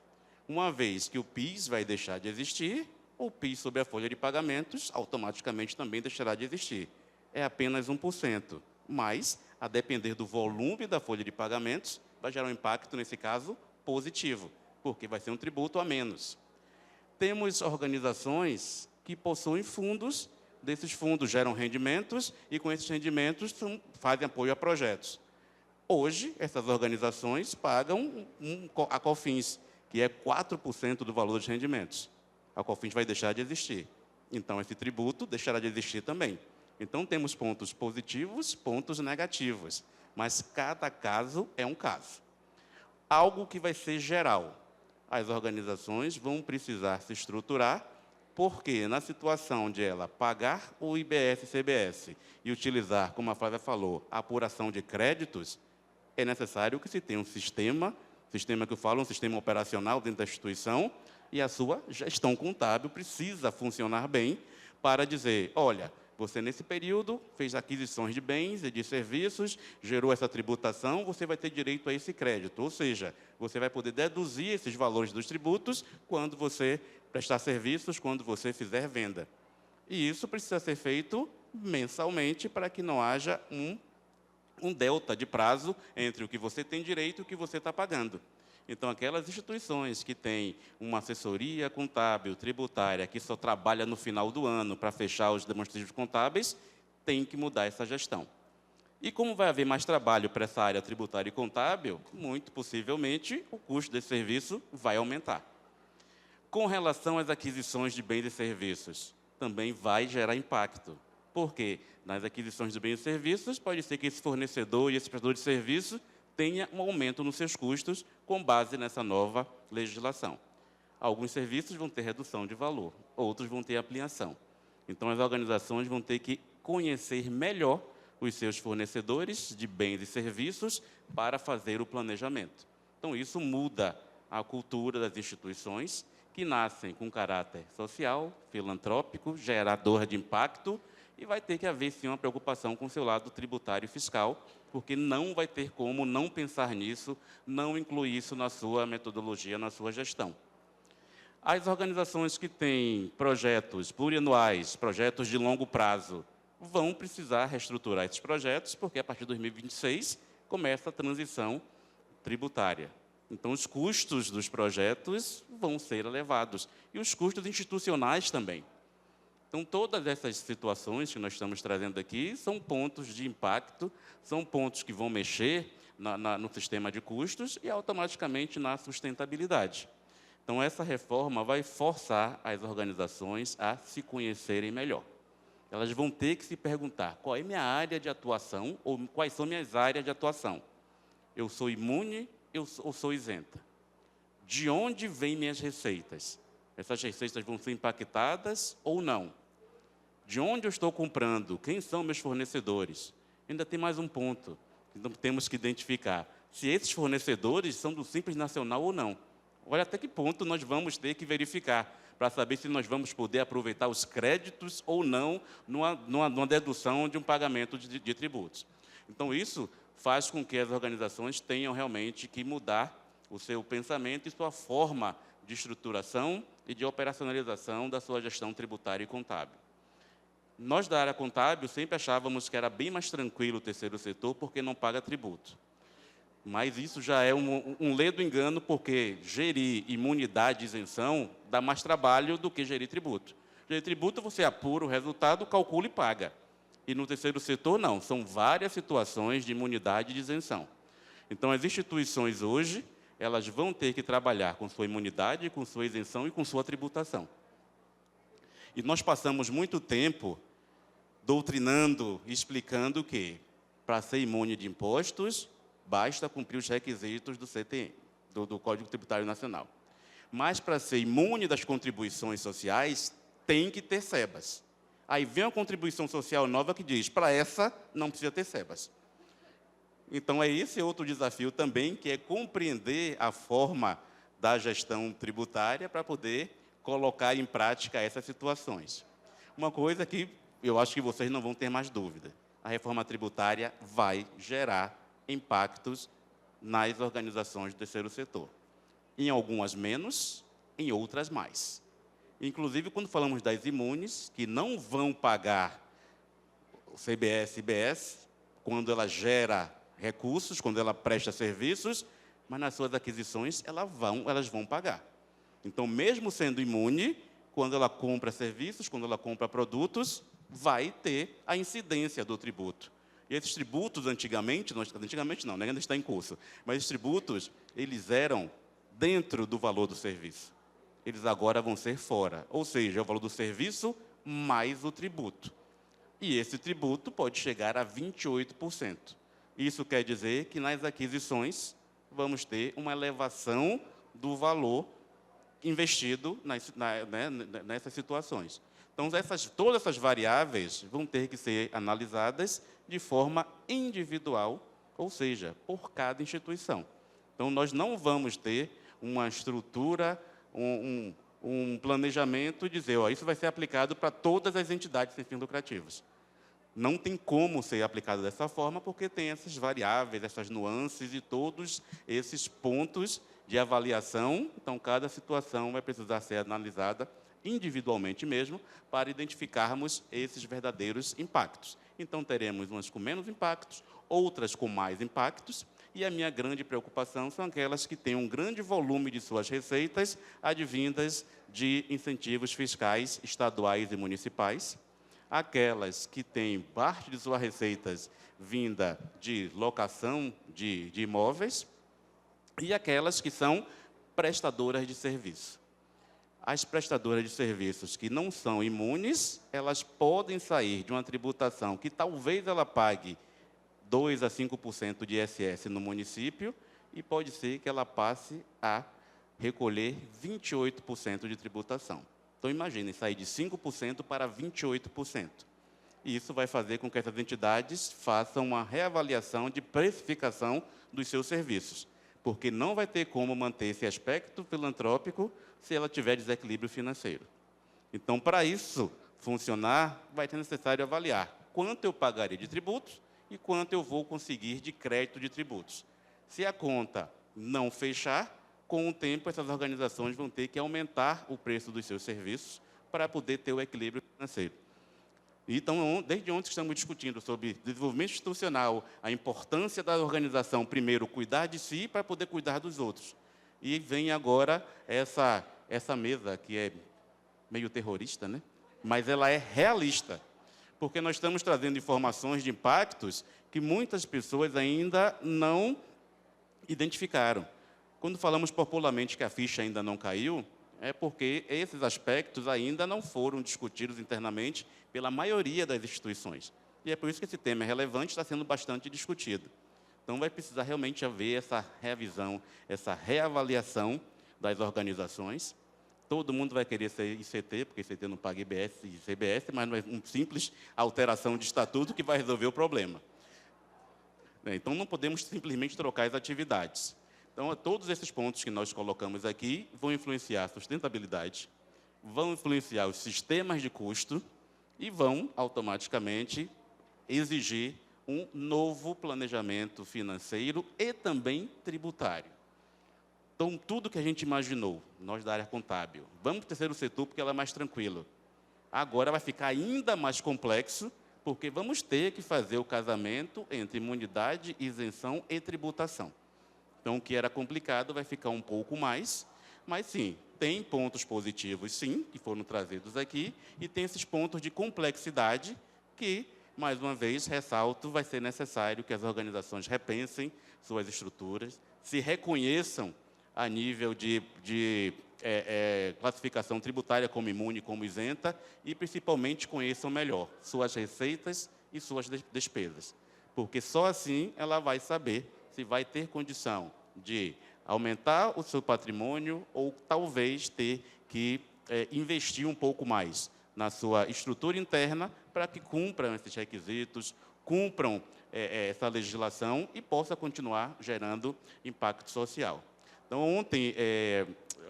[SPEAKER 6] Uma vez que o PIS vai deixar de existir, o PIS sobre a folha de pagamentos automaticamente também deixará de existir. É apenas 1%, mas, a depender do volume da folha de pagamentos, vai gerar um impacto, nesse caso, positivo, porque vai ser um tributo a menos. Temos organizações que possuem fundos, desses fundos geram rendimentos, e com esses rendimentos fazem apoio a projetos. Hoje, essas organizações pagam a COFINS, que é 4% do valor dos rendimentos. A COFINS vai deixar de existir. Então, esse tributo deixará de existir também. Então, temos pontos positivos, pontos negativos. Mas cada caso é um caso. Algo que vai ser geral. As organizações vão precisar se estruturar, porque na situação de ela pagar o IBS e CBS e utilizar, como a Flávia falou, a apuração de créditos, é necessário que se tenha um sistema que eu falo, um sistema operacional dentro da instituição, E a sua gestão contábil precisa funcionar bem para dizer, olha, você nesse período fez aquisições de bens e de serviços, gerou essa tributação, você vai ter direito a esse crédito. Ou seja, você vai poder deduzir esses valores dos tributos quando você prestar serviços, quando você fizer venda. E isso precisa ser feito mensalmente para que não haja um delta de prazo entre o que você tem direito e o que você está pagando. Então, aquelas instituições que têm uma assessoria contábil, tributária, que só trabalha no final do ano para fechar os demonstrativos contábeis, têm que mudar essa gestão. E como vai haver mais trabalho para essa área tributária e contábil, muito possivelmente o custo desse serviço vai aumentar. Com relação às aquisições de bens e serviços, também vai gerar impacto. Porque nas aquisições de bens e serviços, pode ser que esse fornecedor e esse prestador de serviço tenha um aumento nos seus custos com base nessa nova legislação. Alguns serviços vão ter redução de valor, outros vão ter ampliação. Então, as organizações vão ter que conhecer melhor os seus fornecedores de bens e serviços para fazer o planejamento. Então, isso muda a cultura das instituições, que nascem com caráter social, filantrópico, gerador de impacto, e vai ter que haver, sim, uma preocupação com o seu lado tributário e fiscal, porque não vai ter como não pensar nisso, não incluir isso na sua metodologia, na sua gestão. As organizações que têm projetos plurianuais, projetos de longo prazo, vão precisar reestruturar esses projetos, porque a partir de 2026 começa a transição tributária. Então, os custos dos projetos vão ser elevados, e os custos institucionais também. Então, todas essas situações que nós estamos trazendo aqui são pontos de impacto, são pontos que vão mexer no sistema de custos e, automaticamente, na sustentabilidade. Então, essa reforma vai forçar as organizações a se conhecerem melhor. Elas vão ter que se perguntar qual é minha área de atuação ou quais são minhas áreas de atuação. Eu sou imune ou sou isenta? De onde vêm minhas receitas? Essas receitas vão ser impactadas ou não? De onde eu estou comprando? Quem são meus fornecedores? Ainda tem mais um ponto que temos que identificar. Se esses fornecedores são do Simples Nacional ou não. Olha até que ponto nós vamos ter que verificar para saber se nós vamos poder aproveitar os créditos ou não numa dedução de um pagamento de tributos. Então, isso faz com que as organizações tenham realmente que mudar o seu pensamento e sua forma de estruturação e de operacionalização da sua gestão tributária e contábil. Nós, da área contábil, sempre achávamos que era bem mais tranquilo o terceiro setor porque não paga tributo. Mas isso já é um ledo engano, porque gerir imunidade e isenção dá mais trabalho do que gerir tributo. Gerir tributo, você apura o resultado, calcula e paga. E no terceiro setor, não. São várias situações de imunidade e de isenção. Então, as instituições hoje, elas vão ter que trabalhar com sua imunidade, com sua isenção e com sua tributação. E nós passamos muito tempo doutrinando, explicando que, para ser imune de impostos, basta cumprir os requisitos do CTN, do Código Tributário Nacional. Mas, para ser imune das contribuições sociais, tem que ter SEBAS. Aí vem uma contribuição social nova que diz, para essa, não precisa ter SEBAS. Então, é esse outro desafio também, que é compreender a forma da gestão tributária para poder colocar em prática essas situações. Uma coisa que eu acho que vocês não vão ter mais dúvida. A reforma tributária vai gerar impactos nas organizações do terceiro setor. Em algumas menos, em outras mais. Inclusive, quando falamos das imunes, que não vão pagar o CBS e IBS, quando ela gera recursos, quando ela presta serviços, mas nas suas aquisições elas vão pagar. Então, mesmo sendo imune, quando ela compra serviços, quando ela compra produtos, vai ter a incidência do tributo. E esses tributos, antigamente não, ainda está em curso, mas esses tributos, eles eram dentro do valor do serviço. Eles agora vão ser fora, ou seja, é o valor do serviço mais o tributo. E esse tributo pode chegar a 28%. Isso quer dizer que nas aquisições vamos ter uma elevação do valor investido nessas situações. Então, todas essas variáveis vão ter que ser analisadas de forma individual, ou seja, por cada instituição. Então, nós não vamos ter uma estrutura um planejamento e dizer, ó, isso vai ser aplicado para todas as entidades sem fins lucrativos. Não tem como ser aplicado dessa forma, porque tem essas variáveis, essas nuances e todos esses pontos de avaliação. Então, cada situação vai precisar ser analisada individualmente mesmo, para identificarmos esses verdadeiros impactos. Então, teremos umas com menos impactos, outras com mais impactos, e a minha grande preocupação são aquelas que têm um grande volume de suas receitas advindas de incentivos fiscais estaduais e municipais, aquelas que têm parte de suas receitas vinda de locação de imóveis e aquelas que são prestadoras de serviço. As prestadoras de serviços que não são imunes, elas podem sair de uma tributação que talvez ela pague 2% a 5% de ISS no município e pode ser que ela passe a recolher 28% de tributação. Então, imaginem, sair de 5% para 28%. E isso vai fazer com que essas entidades façam uma reavaliação de precificação dos seus serviços, porque não vai ter como manter esse aspecto filantrópico se ela tiver desequilíbrio financeiro. Então, para isso funcionar, vai ser necessário avaliar quanto eu pagaria de tributos e quanto eu vou conseguir de crédito de tributos. Se a conta não fechar, com o tempo, essas organizações vão ter que aumentar o preço dos seus serviços para poder ter o equilíbrio financeiro. Então, desde ontem estamos discutindo sobre desenvolvimento institucional, a importância da organização, primeiro, cuidar de si para poder cuidar dos outros. E vem agora essa mesa, que é meio terrorista, né? Mas ela é realista, porque nós estamos trazendo informações de impactos que muitas pessoas ainda não identificaram. Quando falamos popularmente que a ficha ainda não caiu, é porque esses aspectos ainda não foram discutidos internamente pela maioria das instituições. E é por isso que esse tema é relevante, está sendo bastante discutido. Então, vai precisar realmente haver essa revisão, essa reavaliação das organizações. Todo mundo vai querer ser ICT, porque ICT não paga IBS e ICBS, mas não é uma simples alteração de estatuto que vai resolver o problema. Então, não podemos simplesmente trocar as atividades. Então, todos esses pontos que nós colocamos aqui vão influenciar a sustentabilidade, vão influenciar os sistemas de custo e vão, automaticamente, exigir um novo planejamento financeiro e também tributário. Então, tudo que a gente imaginou, nós da área contábil, vamos para o terceiro setor porque ela é mais tranquilo. Agora vai ficar ainda mais complexo, porque vamos ter que fazer o casamento entre imunidade, isenção e tributação. Então, o que era complicado vai ficar um pouco mais, mas sim, tem pontos positivos, sim, que foram trazidos aqui, e tem esses pontos de complexidade que, mais uma vez, ressalto, vai ser necessário que as organizações repensem suas estruturas, se reconheçam a nível de classificação tributária como imune, como isenta, e, principalmente, conheçam melhor suas receitas e suas despesas, porque só assim ela vai saber se vai ter condição de aumentar o seu patrimônio ou talvez ter que investir um pouco mais na sua estrutura interna para que cumpram esses requisitos, cumpram essa legislação e possa continuar gerando impacto social. Então, ontem,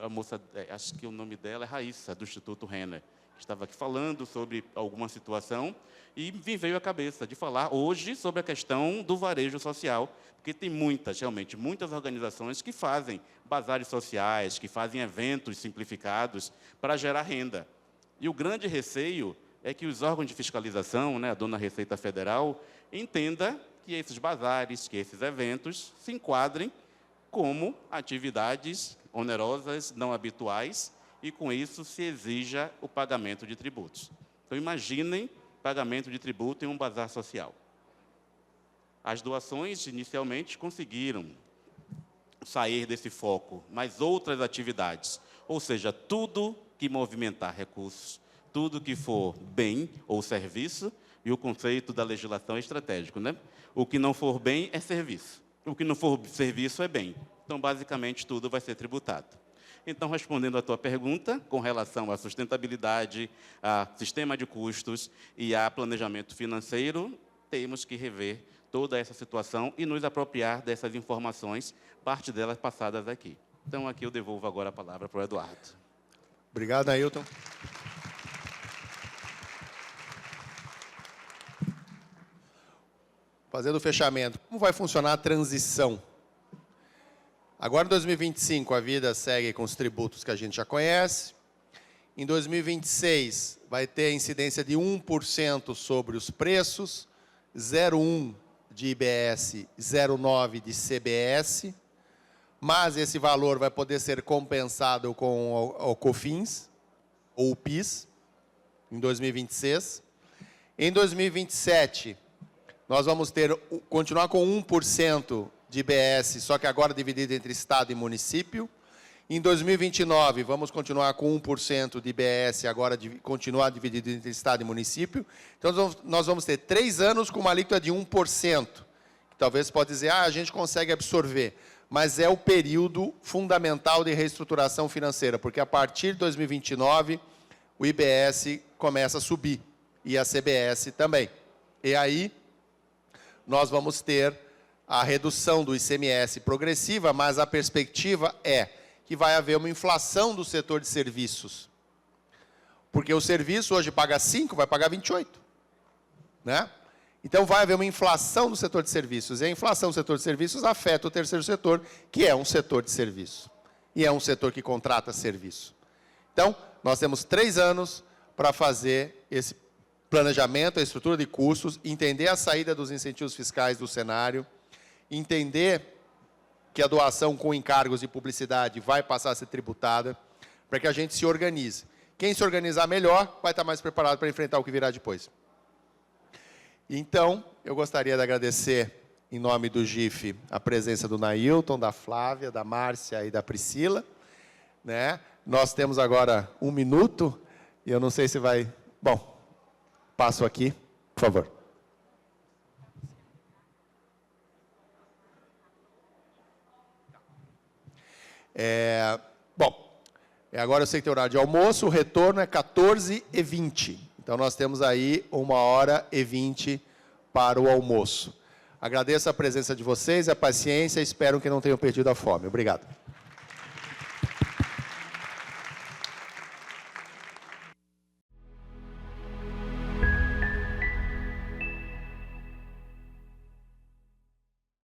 [SPEAKER 6] a moça, acho que o nome dela é Raíssa, do Instituto Renner, que estava aqui falando sobre alguma situação, e me veio à cabeça de falar hoje sobre a questão do varejo social, porque tem realmente muitas organizações que fazem bazares sociais, que fazem eventos simplificados para gerar renda. E o grande receio é que os órgãos de fiscalização, né, a dona Receita Federal, entenda que esses bazares, que esses eventos se enquadrem como atividades onerosas, não habituais, e com isso se exija o pagamento de tributos. Então, imaginem pagamento de tributo em um bazar social. As doações, inicialmente, conseguiram sair desse foco, mas outras atividades, ou seja, tudo que movimentar recursos, tudo que for bem ou serviço, e o conceito da legislação é estratégico, né? O que não for bem é serviço, o que não for serviço é bem. Então, basicamente, tudo vai ser tributado. Então, respondendo à tua pergunta, com relação à sustentabilidade, a sistema de custos e a planejamento financeiro, temos que rever toda essa situação e nos apropriar dessas informações, parte delas passadas aqui. Então, aqui eu devolvo agora a palavra para o Eduardo.
[SPEAKER 2] Obrigado, Ailton. Fazendo o fechamento, como vai funcionar a transição? Agora, em 2025, a vida segue com os tributos que a gente já conhece. Em 2026, vai ter a incidência de 1% sobre os preços, 0,1% de IBS, 0,9% de CBS, mas esse valor vai poder ser compensado com o COFINS, ou o PIS, em 2026. Em 2027, nós vamos continuar com 1% de IBS, só que agora dividido entre Estado e município. Em 2029, vamos continuar com 1% de IBS, agora continuar dividido entre Estado e município. Então, nós vamos ter 3 anos com uma alíquota de 1%. Que talvez pode dizer, a gente consegue absorver. Mas é o período fundamental de reestruturação financeira, porque a partir de 2029, o IBS começa a subir, e a CBS também. E aí, nós vamos ter a redução do ICMS progressiva, mas a perspectiva é que vai haver uma inflação do setor de serviços. Porque o serviço hoje paga 5, vai pagar 28. Né? Então, vai haver uma inflação do setor de serviços. E a inflação do setor de serviços afeta o terceiro setor, que é um setor de serviço. E é um setor que contrata serviço. Então, nós temos 3 anos para fazer esse planejamento, a estrutura de custos, entender a saída dos incentivos fiscais do cenário, entender que a doação com encargos de publicidade vai passar a ser tributada, para que a gente se organize. Quem se organizar melhor vai estar mais preparado para enfrentar o que virá depois. Então, eu gostaria de agradecer, em nome do GIF, a presença do Nailton, da Flávia, da Márcia e da Priscila. Né? Nós temos agora 1 minuto, e eu não sei se vai... Bom, passo aqui, por favor. Agora eu sei que tem horário de almoço, o retorno é 14h20. Então, nós temos aí 1h20 para o almoço. Agradeço a presença de vocês, a paciência, espero que não tenham perdido a fome. Obrigado.